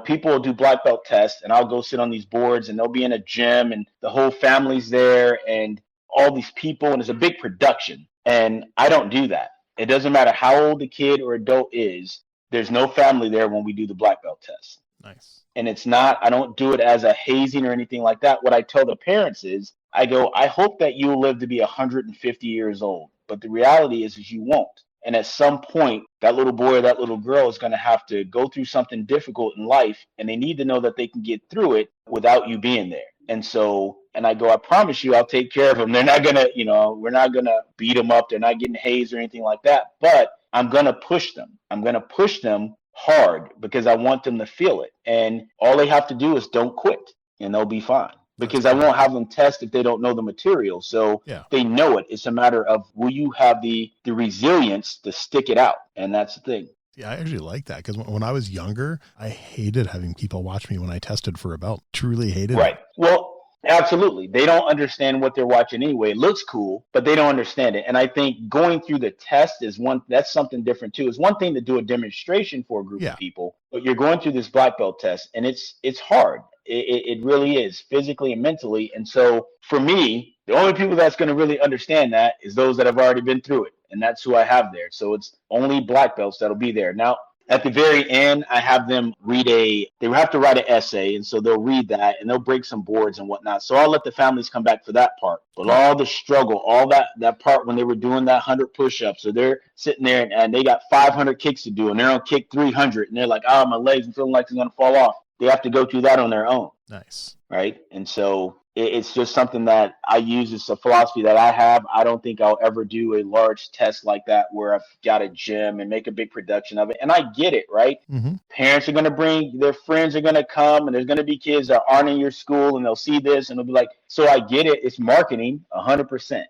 people will do black belt tests and I'll go sit on these boards and they'll be in a gym and the whole family's there and all these people, and it's a big production. And I don't do that. It doesn't matter how old the kid or adult is. There's no family there when we do the black belt test. Nice. And I don't do it as a hazing or anything like that. What I tell the parents is, I go, I hope that you'll live to be 150 years old. But the reality is you won't. And at some point, that little boy or that little girl is going to have to go through something difficult in life. And they need to know that they can get through it without you being there. And so, and I go, I promise you, I'll take care of them. They're not going to, we're not going to beat them up. They're not getting hazed or anything like that. But I'm going to push them. I'm going to push them hard because I want them to feel it. And all they have to do is don't quit and they'll be fine. Because I won't have them test if they don't know the material. So they know it. It's a matter of, will you have the resilience to stick it out? And that's the thing. Yeah, I actually like that, because when I was younger, I hated having people watch me when I tested for a belt. Truly hated Right. it. Well, absolutely. They don't understand what they're watching anyway. It looks cool, but they don't understand it. And I think going through the test that's something different too. It's one thing to do a demonstration for a group of people, but you're going through this black belt test and it's hard. It really is, physically and mentally. And so for me, the only people that's going to really understand that is those that have already been through it. And that's who I have there. So it's only black belts that'll be there. Now, at the very end, I have them they have to write an essay. And so they'll read that and they'll break some boards and whatnot. So I'll let the families come back for that part. But all the struggle, all that part when they were doing that 100 push-ups, so they're sitting there and they got 500 kicks to do and they're on kick 300. And they're like, oh, my legs are feeling like they're going to fall off. They have to go through that on their own. Nice. Right. And so it's just something that I use as a philosophy that I have. I don't think I'll ever do a large test like that where I've got a gym and make a big production of it. And I get it. Right. Mm-hmm. Parents are going to bring their friends are going to come and there's going to be kids that aren't in your school and they'll see this and they'll be like, so I get it. It's marketing 100%.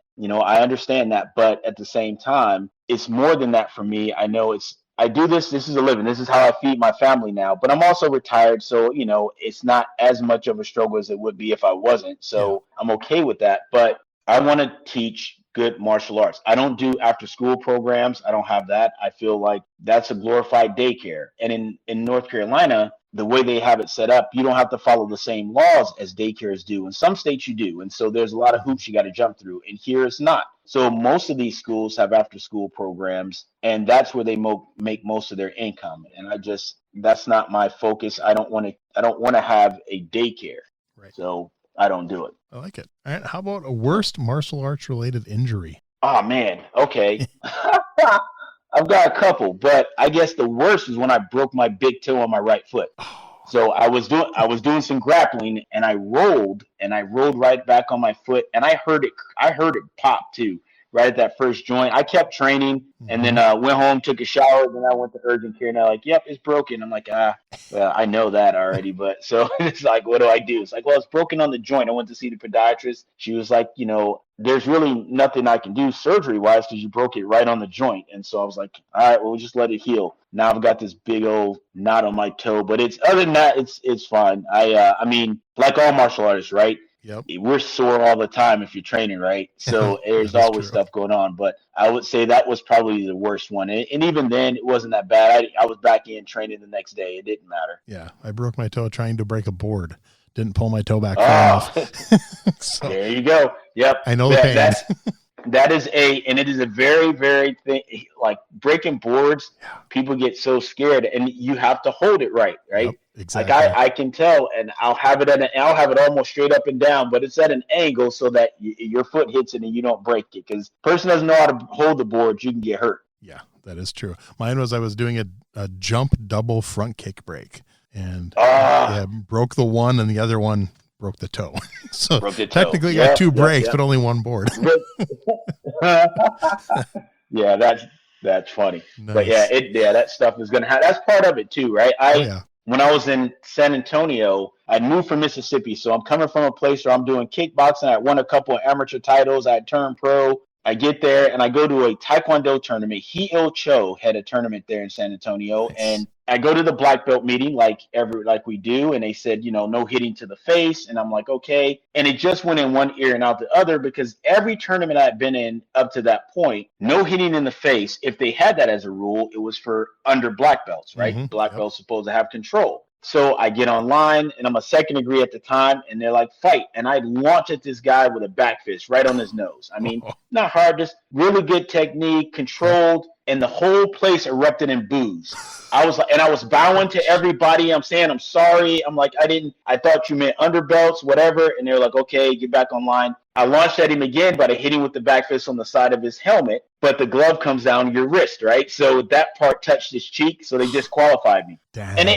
I understand that. But at the same time, it's more than that for me. I know I do this is a living. This is how I feed my family now. But I'm also retired, so, it's not as much of a struggle as it would be if I wasn't. So I'm okay with that. But I want to teach good martial arts. I don't do after school programs. I don't have that. I feel like that's a glorified daycare. And in North Carolina, the way they have it set up, you don't have to follow the same laws as daycares do. In some states, you do. And so there's a lot of hoops you got to jump through. And here it's not. So most of these schools have after school programs, and that's where they make most of their income. And that's not my focus. I don't want to have a daycare. Right. So I don't do it. I like it. All right. How about a worst martial arts related injury? Oh man. Okay. I've got a couple, but I guess the worst is when I broke my big toe on my right foot. So I was doing some grappling, and I rolled right back on my foot, and I heard it pop too, right at that first joint. I kept training, and then went home, took a shower, then I went to urgent care, and they're like, "Yep, it's broken." I'm like, well, I know that already, but so it's like, what do I do? It's like, well, it's broken on the joint. I went to see the podiatrist. She was like, there's really nothing I can do surgery wise because you broke it right on the joint. And so I was like, all right, well, we'll just let it heal. Now I've got this big old knot on my toe, but other than that, it's fine. I mean, like all martial artists, right? Yep. We're sore all the time if you're training, right? So there's always stuff going on, but I would say that was probably the worst one. And even then it wasn't that bad. I was back in training the next day. It didn't matter. Yeah. I broke my toe trying to break a board. Didn't pull my toe back far enough. So, there you go. Yep. I know the pain. And it is a very, very thing, like breaking boards. Yeah. People get so scared, and you have to hold it right. Yep, exactly. Like I can tell, and I'll have it almost straight up and down, but it's at an angle so that your foot hits it and you don't break it. Because person doesn't know how to hold the board, you can get hurt. Yeah, that is true. Mine was I was doing a jump double front kick break. And broke the one, and the other one broke the toe. So technically got two breaks, but only one board. Yeah, that's funny. Nice. But that stuff is gonna that's part of it too, right? When I was in San Antonio, I moved from Mississippi, so I'm coming from a place where I'm doing kickboxing. I won a couple of amateur titles. I had turned pro. I get there and I go to a Tae Kwon Do tournament. Heo Cho had a tournament there in San Antonio. Nice. And I go to the black belt meeting like we do. And they said, no hitting to the face. And I'm like, okay. And it just went in one ear and out the other because every tournament I'd been in up to that point, no hitting in the face. If they had that as a rule, it was for under black belts, right? Mm-hmm. Black belts supposed to have control. So I get online, and I'm a second degree at the time, and they're like, fight. And I launch at this guy with a back fist right on his nose. I mean, not hard, just really good technique, controlled, and the whole place erupted in boos. I was bowing to everybody. I'm saying, I'm sorry. I'm like, I thought you meant underbelts, whatever. And they're like, okay, get back online. I launched at him again, but I hit him with the back fist on the side of his helmet, but the glove comes down your wrist, right? So that part touched his cheek, so they disqualified me. Damn. And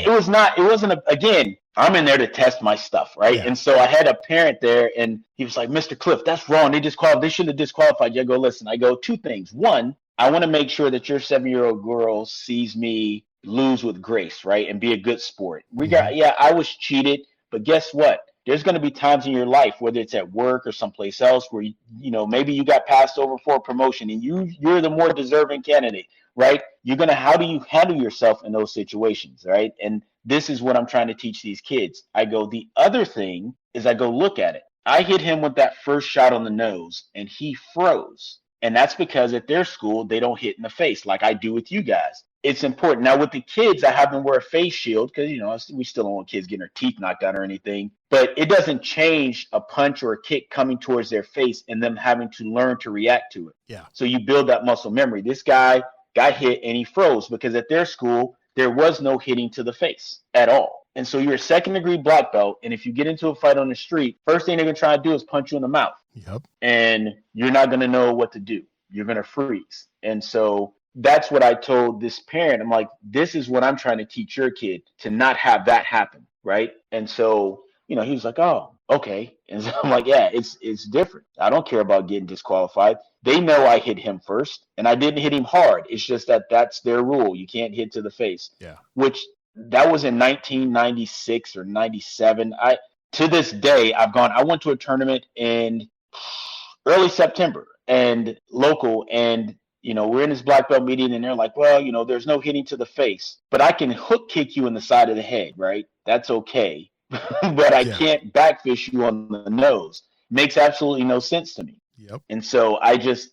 again, I'm in there to test my stuff, right? Yeah. And so I had a parent there, and he was like, Mr. Cliff, that's wrong. They shouldn't have disqualified you. I go, listen, two things. One, I want to make sure that your 7-year-old girl sees me lose with grace, right? And be a good sport. I was cheated, but guess what? There's going to be times in your life, whether it's at work or someplace else, where maybe you got passed over for a promotion and you're the more deserving candidate, right? How do you handle yourself in those situations, right? And this is what I'm trying to teach these kids. The other thing is look at it. I hit him with that first shot on the nose and he froze. And that's because at their school, they don't hit in the face like I do with you guys. It's important. Now, with the kids, I have them wear a face shield because, we still don't want kids getting their teeth knocked out or anything. But it doesn't change a punch or a kick coming towards their face and them having to learn to react to it. Yeah. So you build that muscle memory. This guy got hit and he froze because at their school, there was no hitting to the face at all. And so you're a second-degree black belt, and if you get into a fight on the street, first thing they're going to try to do is punch you in the mouth. Yep. And you're not going to know what to do. You're going to freeze. And so that's what I told this parent. I'm like, this is what I'm trying to teach your kid, to not have that happen, right? And so, he was like, oh, okay. And so I'm like, yeah, it's different. I don't care about getting disqualified. They know I hit him first, and I didn't hit him hard. It's just that's their rule. You can't hit to the face. Yeah. Which that was in 1996 or 97. To this day, I went to a tournament in early September and local, and we're in this black belt meeting, and they're like, well, there's no hitting to the face, but I can hook kick you in the side of the head, right? That's okay. But I can't backfish you on the nose. Makes absolutely no sense to me. Yep. And so those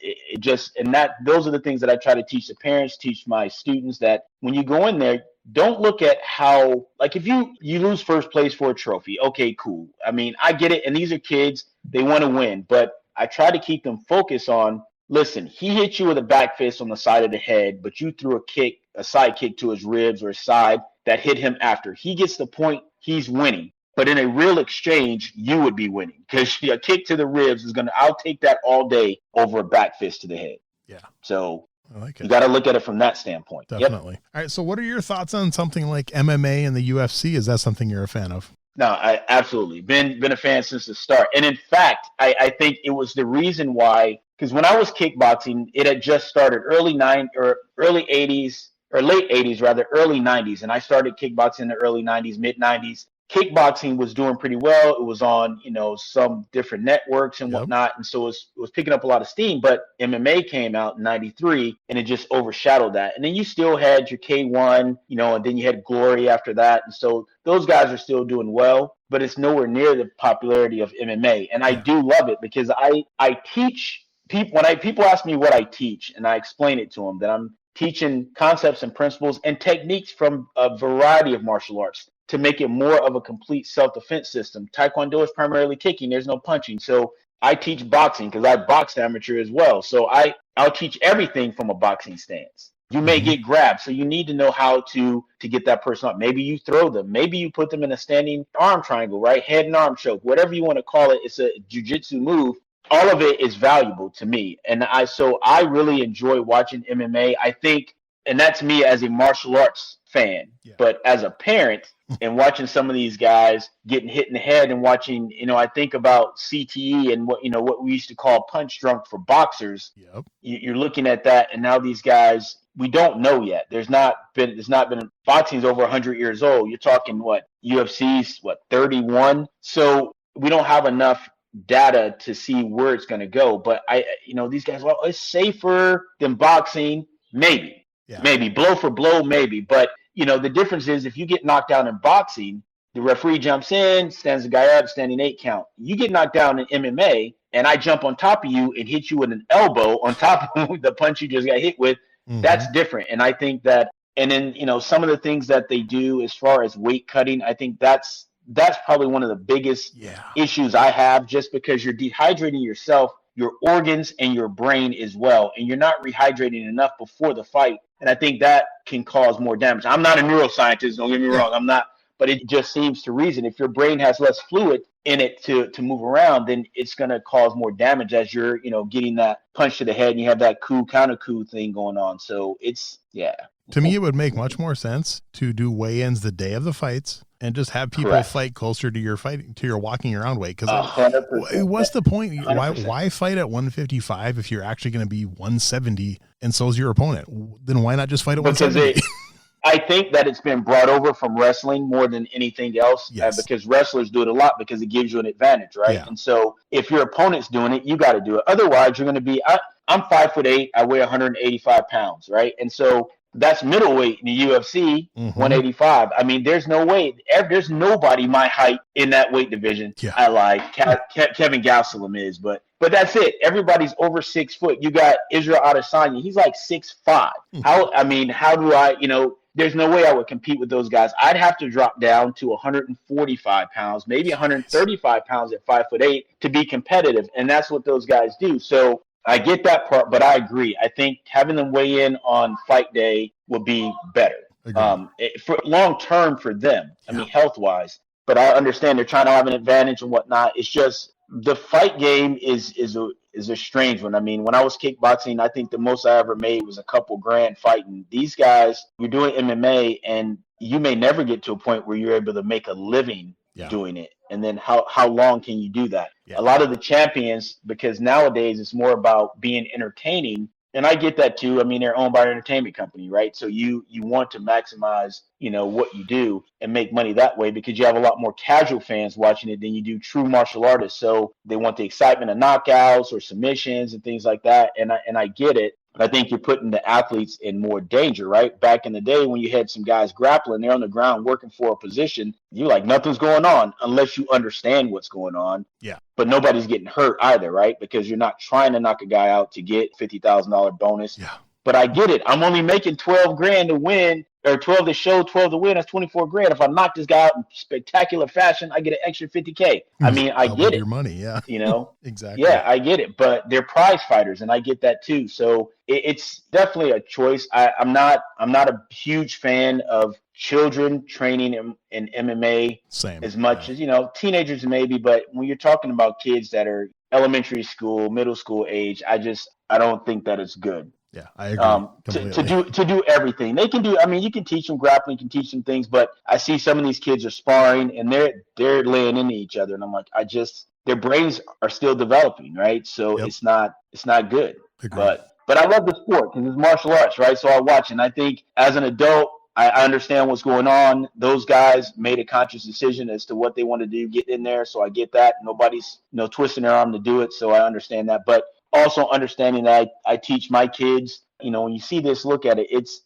are the things that I try to teach the parents, teach my students, that when you go in there, don't look at how, like, if you lose first place for a trophy, okay, cool. I mean, I get it. And these are kids, they want to win, but I try to keep them focused on, listen, he hit you with a back fist on the side of the head, but you threw a side kick to his ribs or his side that hit him after. He gets the point, he's winning. But in a real exchange, you would be winning, because a kick to the ribs I'll take that all day over a back fist to the head. Yeah. So I like it. You got to look at it from that standpoint. Definitely. Yep. All right. So what are your thoughts on something like MMA and the UFC? Is that something you're a fan of? No, I absolutely been a fan since the start. And in fact, I think it was the reason why, because when I was kickboxing, it had just started early 80s, or late 80s rather, early 90s. And I started kickboxing in the early 90s, mid 90s. Kickboxing was doing pretty well. It was on, some different networks and whatnot. And so it was picking up a lot of steam, but MMA came out in 93 and it just overshadowed that. And then you still had your K1, and then you had Glory after that. And so those guys are still doing well, but it's nowhere near the popularity of MMA. And I do love it, because I teach people, when people ask me what I teach, and I explain it to them, that I'm teaching concepts and principles and techniques from a variety of martial arts to make it more of a complete self-defense system. Tae Kwon Do is primarily kicking. There's no punching. So I teach boxing, because I boxed amateur as well. So I'll teach everything from a boxing stance. You may get grabbed, so you need to know how to get that person up. Maybe you throw them. Maybe you put them in a standing arm triangle, right? Head and arm choke, whatever you want to call it. It's a jiu-jitsu move. All of it is valuable to me. And I really enjoy watching MMA. I think, and that's me as a martial arts fan, but as a parent and watching some of these guys getting hit in the head, and watching, I think about CTE and what we used to call punch drunk for boxers. Yep. You're looking at that, and now these guys, we don't know yet. There's not been boxing's over 100 years old. You're talking UFC's 31. So we don't have enough data to see where it's going to go. But these guys, it's safer than boxing, maybe. Yeah. Maybe blow for blow, maybe. But, the difference is, if you get knocked down in boxing, the referee jumps in, stands the guy up, standing 8 count. You get knocked down in MMA, and I jump on top of you and hit you with an elbow on top of the punch you just got hit with. That's different. And I think that, and then, some of the things that they do as far as weight cutting, I think that's probably one of the biggest issues I have, just because you're dehydrating yourself, your organs, and your brain as well. And you're not rehydrating enough before the fight. And I think that can cause more damage. I'm not a neuroscientist, don't get me wrong. I'm not, but it just seems to reason. If your brain has less fluid in it to move around, then it's going to cause more damage as you're, getting that punch to the head, and you have that counter coup thing going on. So it's, To me, it would make much more sense to do weigh-ins the day of the fights and just have people fight closer to your walking around weight. Because what's the point? 100%. Why fight at 155 if you're actually going to be 170 and so's your opponent? Then why not just fight at 170? I think that it's been brought over from wrestling more than anything else, because wrestlers do it a lot because it gives you an advantage, right? Yeah. And so if your opponent's doing it, you got to do it. Otherwise, you're going to be I'm 5'8", I weigh 185 pounds, right? And so that's middleweight in the UFC, 185. I mean, there's no way. There's nobody my height in that weight division. Yeah. I lied. Kevin Gastelum is, but that's it. Everybody's over 6 foot. You got Israel Adesanya. He's like 6'5". How do I, there's no way I would compete with those guys. I'd have to drop down to 145 pounds, maybe 135 pounds at 5'8" to be competitive. And that's what those guys do. So I get that part, but I agree. I think having them weigh in on fight day would be better. For long term for them. I mean, health wise. But I understand they're trying to have an advantage and whatnot. It's just the fight game is a strange one. I mean, when I was kickboxing, I think the most I ever made was a couple grand fighting. These guys, you're doing MMA, and you may never get to a point where you're able to make a living doing it. And then how long can you do that? A lot of the champions, because nowadays it's more about being entertaining, and I get that too. I mean, they're owned by an entertainment company, right? So you want to maximize, what you do and make money that way, because you have a lot more casual fans watching it than you do true martial artists. So they want the excitement of knockouts or submissions and things like that. And I get it. but I think you're putting the athletes in more danger, right? Back in the day when you had some guys grappling, they're on the ground working for a position, you're like, nothing's going on unless you understand what's going on. Yeah. But nobody's getting hurt either, right? Because you're not trying to knock a guy out to get $50,000 bonus. Yeah. But I get it. I'm only making 12 grand to win, or 12 to show, 12 to win. That's 24 grand. If I knock this guy out in spectacular fashion, I get an extra 50K. I mean, I get it. Your money, yeah. You know, Exactly. Yeah, I get it. But they're prize fighters, and I get that too. So it's definitely a choice. I'm not a huge fan of children training in MMA as much as, teenagers maybe. But when you're talking about kids that are elementary school, middle school age, I don't think that it's good. Yeah, I agree. To do everything they can do. I mean, you can teach them grappling, you can teach them things, but I see some of these kids are sparring and they're laying into each other, and I'm like, their brains are still developing, right? So it's not good. Agreed. But I love the sport because it's martial arts, right? So I watch, and I think as an adult, I understand what's going on. Those guys made a conscious decision as to what they want to do, get in there. So I get that. Nobody's twisting their arm to do it. So I understand that. But also understanding that I teach my kids, when you see this, look at it. It's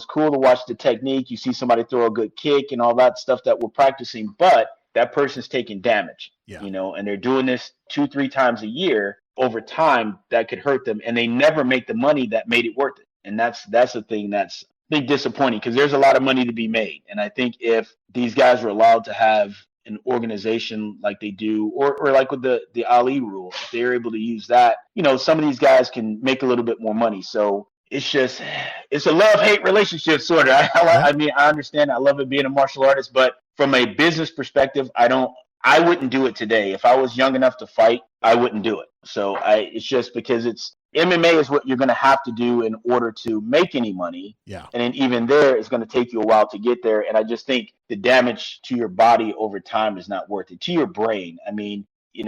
cool to watch the technique. You see somebody throw a good kick and all that stuff that we're practicing, but that person's taking damage, and they're doing this 2-3 times a year. Over time, that could hurt them, and they never make the money that made it worth it. And that's the thing that's big disappointing, because there's a lot of money to be made. And I think if these guys were allowed to have an organization like they do, or like with the Ali rule, if they're able to use that, some of these guys can make a little bit more money. So it's a love-hate relationship, sort of. I mean, I understand. I love it being a martial artist, but from a business perspective, I wouldn't do it today. If I was young enough to fight, I wouldn't do it. So it's just because MMA is what you're going to have to do in order to make any money. Yeah. And then even there, it's going to take you a while to get there. And I just think the damage to your body over time is not worth it, to your brain. I mean,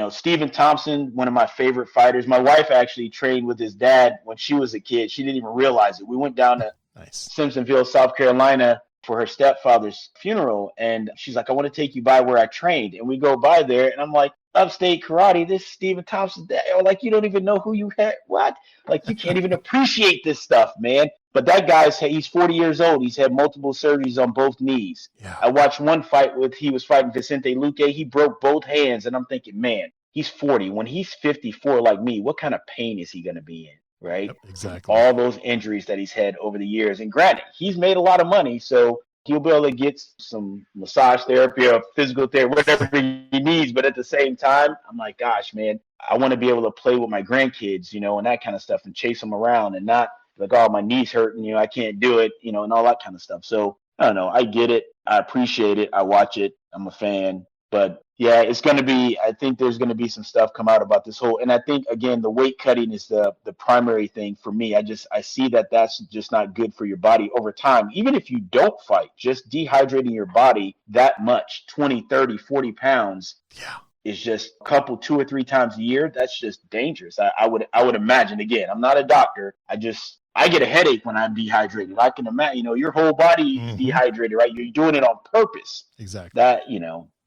Stephen Thompson, one of my favorite fighters. My wife actually trained with his dad when she was a kid. She didn't even realize it. We went down to Simpsonville, South Carolina for her stepfather's funeral. And she's like, I want to take you by where I trained. And we go by there, and I'm like, Upstate Karate, this is Stephen Thompson's dad. Like, you don't even know who you had. What? Like, you can't even appreciate this stuff, man. But that he's 40 years old. He's had multiple surgeries on both knees. Yeah. I watched one fight he was fighting Vicente Luque. He broke both hands. And I'm thinking, man, he's 40. When he's 54 like me, what kind of pain is he going to be in? Right? Yep, exactly. All those injuries that he's had over the years. And granted, he's made a lot of money. So he'll be able to get some massage therapy or physical therapy, whatever he needs. But at the same time, I'm like, gosh, man, I want to be able to play with my grandkids, and that kind of stuff, and chase them around, and not like, oh, my knee's hurting, I can't do it, and all that kind of stuff. So I don't know. I get it. I appreciate it. I watch it. I'm a fan. But yeah, I think there's going to be some stuff come out about this whole, and I think, again, the weight cutting is the primary thing for me. I see that's just not good for your body over time. Even if you don't fight, just dehydrating your body that much, 20, 30, 40 pounds. Yeah. Is just a couple, 2 or 3 times a year. That's just dangerous. I would imagine. Again, I'm not a doctor. I get a headache when I'm dehydrated. I can imagine, your whole body is dehydrated, right? You're doing it on purpose. Exactly.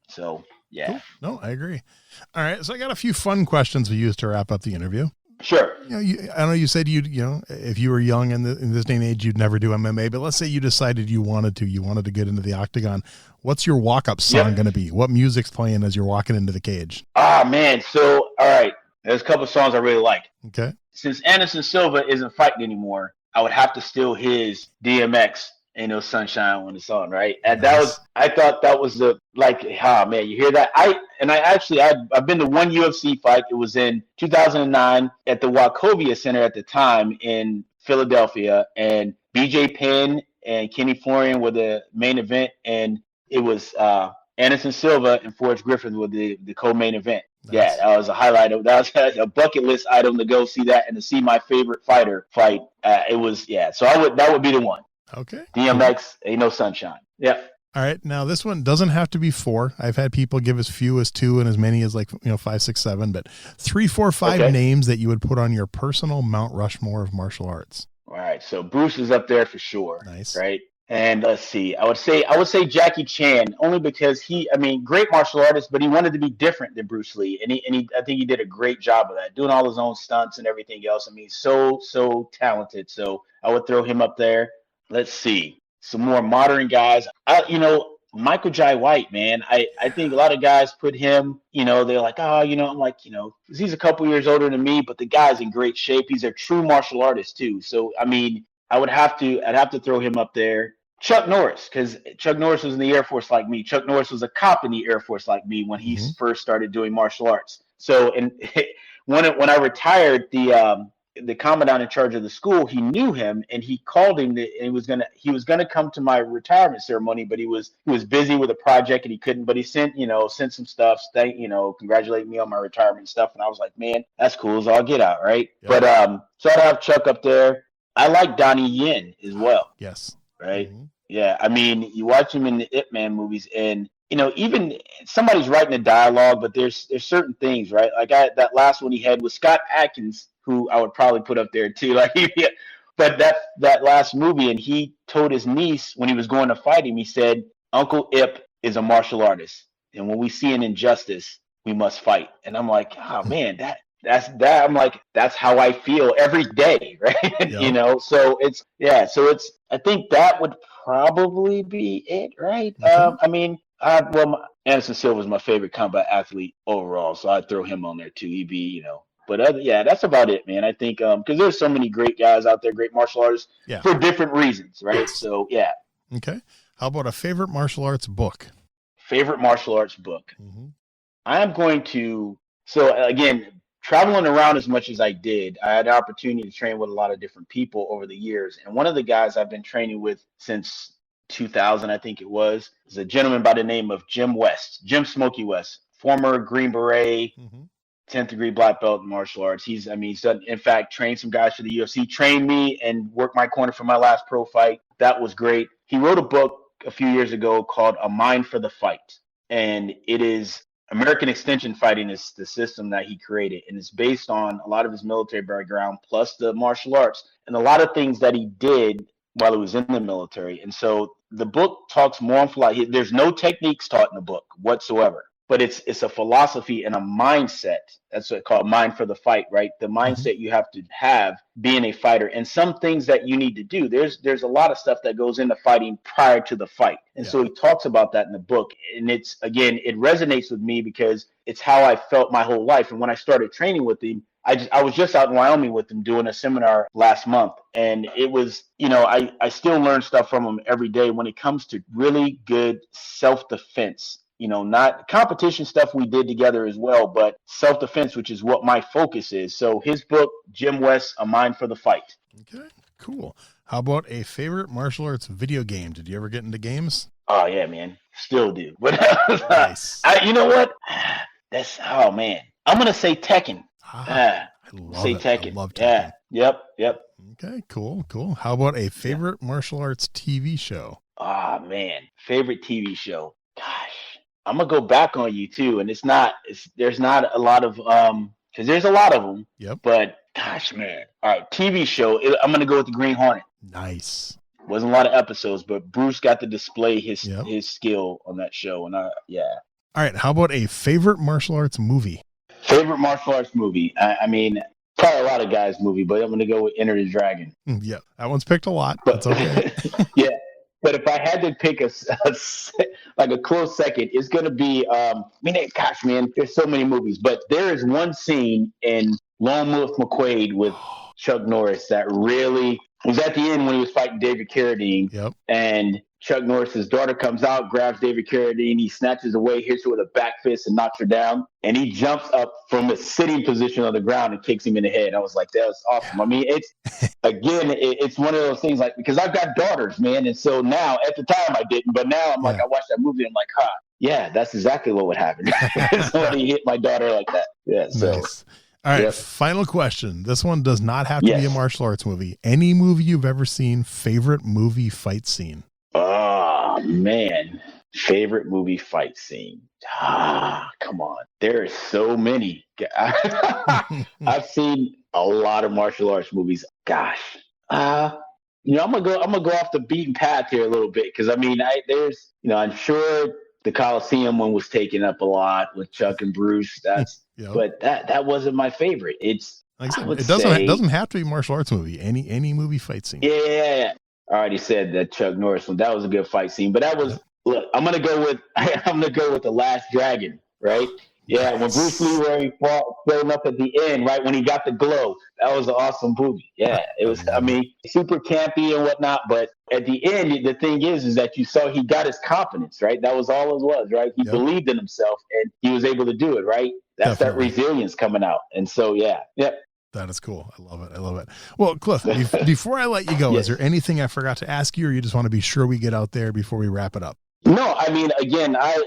So yeah. Cool. No, I agree. All right. So I got a few fun questions we use to wrap up the interview. Sure. I know you said if you were young in this day and age, you'd never do MMA, but let's say you decided you wanted to get into the octagon. What's your walk-up song going to be? What music's playing as you're walking into the cage? Ah, man. So, all right. There's a couple of songs I really like. Okay. Since Anderson Silva isn't fighting anymore, I would have to steal his DMX, Ain't No Sunshine When It's On, right? And I thought that was man, you hear that? I've been to one UFC fight. It was in 2009 at the Wachovia Center at the time in Philadelphia, and BJ Penn and Kenny Florian were the main event, and it was Anderson Silva and Forrest Griffin were the co-main event. Nice. Yeah, that was a highlight. That was a bucket list item to go see that and to see my favorite fighter fight. So that would be the one. Okay. DMX, Ain't No Sunshine. Yep. All right. Now this one doesn't have to be 4. I've had people give as few as 2 and as many as 5, 6, 7, but 3, 4, 5 names that you would put on your personal Mount Rushmore of martial arts. All right. So Bruce is up there for sure. Nice. Right. And let's see, I would say Jackie Chan only because great martial artist, but he wanted to be different than Bruce Lee, and I think he did a great job of that, doing all his own stunts and everything else. I mean, so talented. So I would throw him up there. Let's see some more modern guys. Michael Jai White, man. I think a lot of guys put him. They're like, oh, I'm like, 'cause he's a couple years older than me, but the guy's in great shape. He's a true martial artist too. So I mean, I'd have to throw him up there. Chuck Norris, because Chuck Norris was in the Air Force like me. Chuck Norris was a cop in the Air Force like me when he first started doing martial arts. So, and when I retired, the commandant in charge of the school, he knew him and he called him, and he was gonna come to my retirement ceremony, but he was busy with a project and he couldn't. But he sent some stuff, congratulate me on my retirement and stuff. And I was like, man, that's cool as all get out, right? Yep. But so I'd have Chuck up there. I like Donnie Yen as well. Yes. Right. Mm-hmm. Yeah. I mean, you watch him in the Ip Man movies, and even somebody's writing the dialogue, but there's certain things, right? Like that last one he had with Scott Adkins, who I would probably put up there too. Like, yeah. But that last movie, and he told his niece when he was going to fight him, he said, "Uncle Ip is a martial artist, and when we see an injustice, we must fight." And I'm like, oh man, that's I'm like, that's how I feel every day, right? Yep. So I think that would probably be it, right? Mm-hmm. Anderson Silva is my favorite combat athlete overall, so I'd throw him on there too. He'd be, but that's about it, man. I think because there's so many great guys out there, great martial artists for different reasons, right? Yes. So yeah. Okay. How about a favorite martial arts book? Favorite martial arts book. Mm-hmm. I am going to. So again, traveling around as much as I did, I had the opportunity to train with a lot of different people over the years. And one of the guys I've been training with since 2000, I think it was, is a gentleman by the name of Jim Smokey West, former Green Beret, 10th degree black belt in martial arts. He's done, in fact, trained some guys for the UFC, trained me and worked my corner for my last pro fight. That was great. He wrote a book a few years ago called A Mind for the Fight. And it is American extension fighting is the system that he created, and it's based on a lot of his military background plus the martial arts and a lot of things that he did while he was in the military. And so the book talks more on philosophy. There's no techniques taught in the book whatsoever, but it's a philosophy and a mindset. That's what it's called, Mind for the Fight, right? The mindset you have to have being a fighter, and some things that you need to do. There's a lot of stuff that goes into fighting prior to the fight. And so he talks about that in the book. And it resonates with me because it's how I felt my whole life. And when I started training with him, I was just out in Wyoming with him doing a seminar last month. And it was, I still learn stuff from him every day when it comes to really good self-defense. Not competition stuff we did together as well, but self-defense, which is what my focus is. So his book, Jim West, A Mind for the Fight. Okay, cool. How about a favorite martial arts video game? Did you ever get into games? Oh, yeah, man. Still do. But nice. You know what? Oh, man. I'm going to say Tekken. I love it. Tekken. I love Tekken. Yeah. Yep. Okay, cool. How about a favorite martial arts TV show? Oh, man. Favorite TV show. Gosh. I'm gonna go back on you too, and there's not a lot of because there's a lot of them. Yep. But gosh, man, all right, TV show. I'm gonna go with the Green Hornet. Nice. Wasn't a lot of episodes, but Bruce got to display his skill on that show, and All right. How about a favorite martial arts movie? Favorite martial arts movie. Probably a lot of guys' movie, but I'm gonna go with Enter the Dragon. Yeah, that one's picked a lot. That's okay. Yeah. But if I had to pick a close second, it's going to be, gosh, man, there's so many movies. But there is one scene in Lone Wolf McQuade with Chuck Norris that really was at the end when he was fighting David Carradine. Yep. And Chuck Norris's daughter comes out, grabs David Carradine, he snatches away, hits her with a back fist and knocks her down. And he jumps up from a sitting position on the ground and kicks him in the head. I was like, that was awesome. It's one of those things, like, because I've got daughters, man. And so now, at the time I didn't, but now I'm like, I watched that movie and I'm like, yeah, that's exactly what would happen. Somebody hit my daughter like that. Yeah. So. Nice. All right. Yep. Final question. This one does not have to be a martial arts movie. Any movie you've ever seen, favorite movie fight scene? Oh, man. Favorite movie fight scene. Come on. There are so many. I've seen a lot of martial arts movies. Gosh. I'm gonna go off the beaten path here a little bit because I mean, I'm sure the Coliseum one was taken up a lot with Chuck and Bruce. But that wasn't my favorite. It's like I said, it doesn't have to be a martial arts movie. Any movie fight scene. Yeah. I already said that Chuck Norris one. That was a good fight scene, but that was look. I'm gonna go with The Last Dragon, right? Yeah, when Bruce Leroy showing up at the end, right when he got the glow, that was an awesome movie. Yeah, it was. I mean, super campy and whatnot, but at the end, the thing is that you saw he got his confidence, right? That was all it was, right? He believed in himself and he was able to do it, right? That's Definitely. That resilience coming out, and so That is cool. I love it. Well, Cliff, before I let you go, Is there anything I forgot to ask you, or you just want to be sure we get out there before we wrap it up? No, I mean, again, I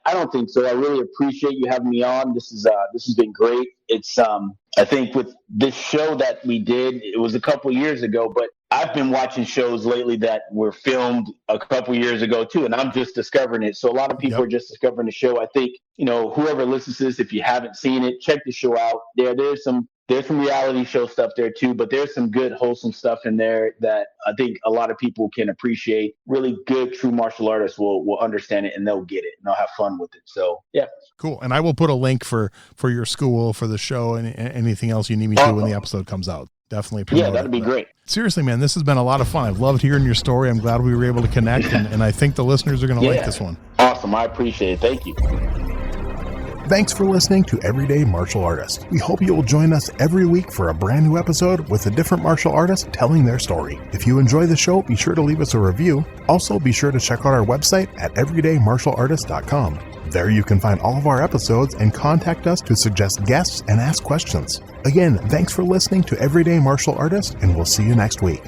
don't think so. I really appreciate you having me on. This has been great. It's I think with this show that we did, it was a couple years ago, but I've been watching shows lately that were filmed a couple years ago too, and I'm just discovering it. So a lot of people are just discovering the show. I think, whoever listens to this, if you haven't seen it, check the show out. There's some reality show stuff there too, but there's some good, wholesome stuff in there that I think a lot of people can appreciate. Really good, true martial artists will understand it and they'll get it and they'll have fun with it. So, yeah. Cool. And I will put a link for your school, for the show, and anything else you need me to when the episode comes out. Definitely. Yeah, that'd be great. Seriously, man, this has been a lot of fun. I've loved hearing your story. I'm glad we were able to connect, and I think the listeners are going to like this one. Awesome. I appreciate it. Thank you. Thanks for listening to Everyday Martial Artist. We hope you will join us every week for a brand new episode with a different martial artist telling their story. If you enjoy the show, be sure to leave us a review. Also, be sure to check out our website at everydaymartialartist.com. There you can find all of our episodes and contact us to suggest guests and ask questions. Again, thanks for listening to Everyday Martial Artist, and we'll see you next week.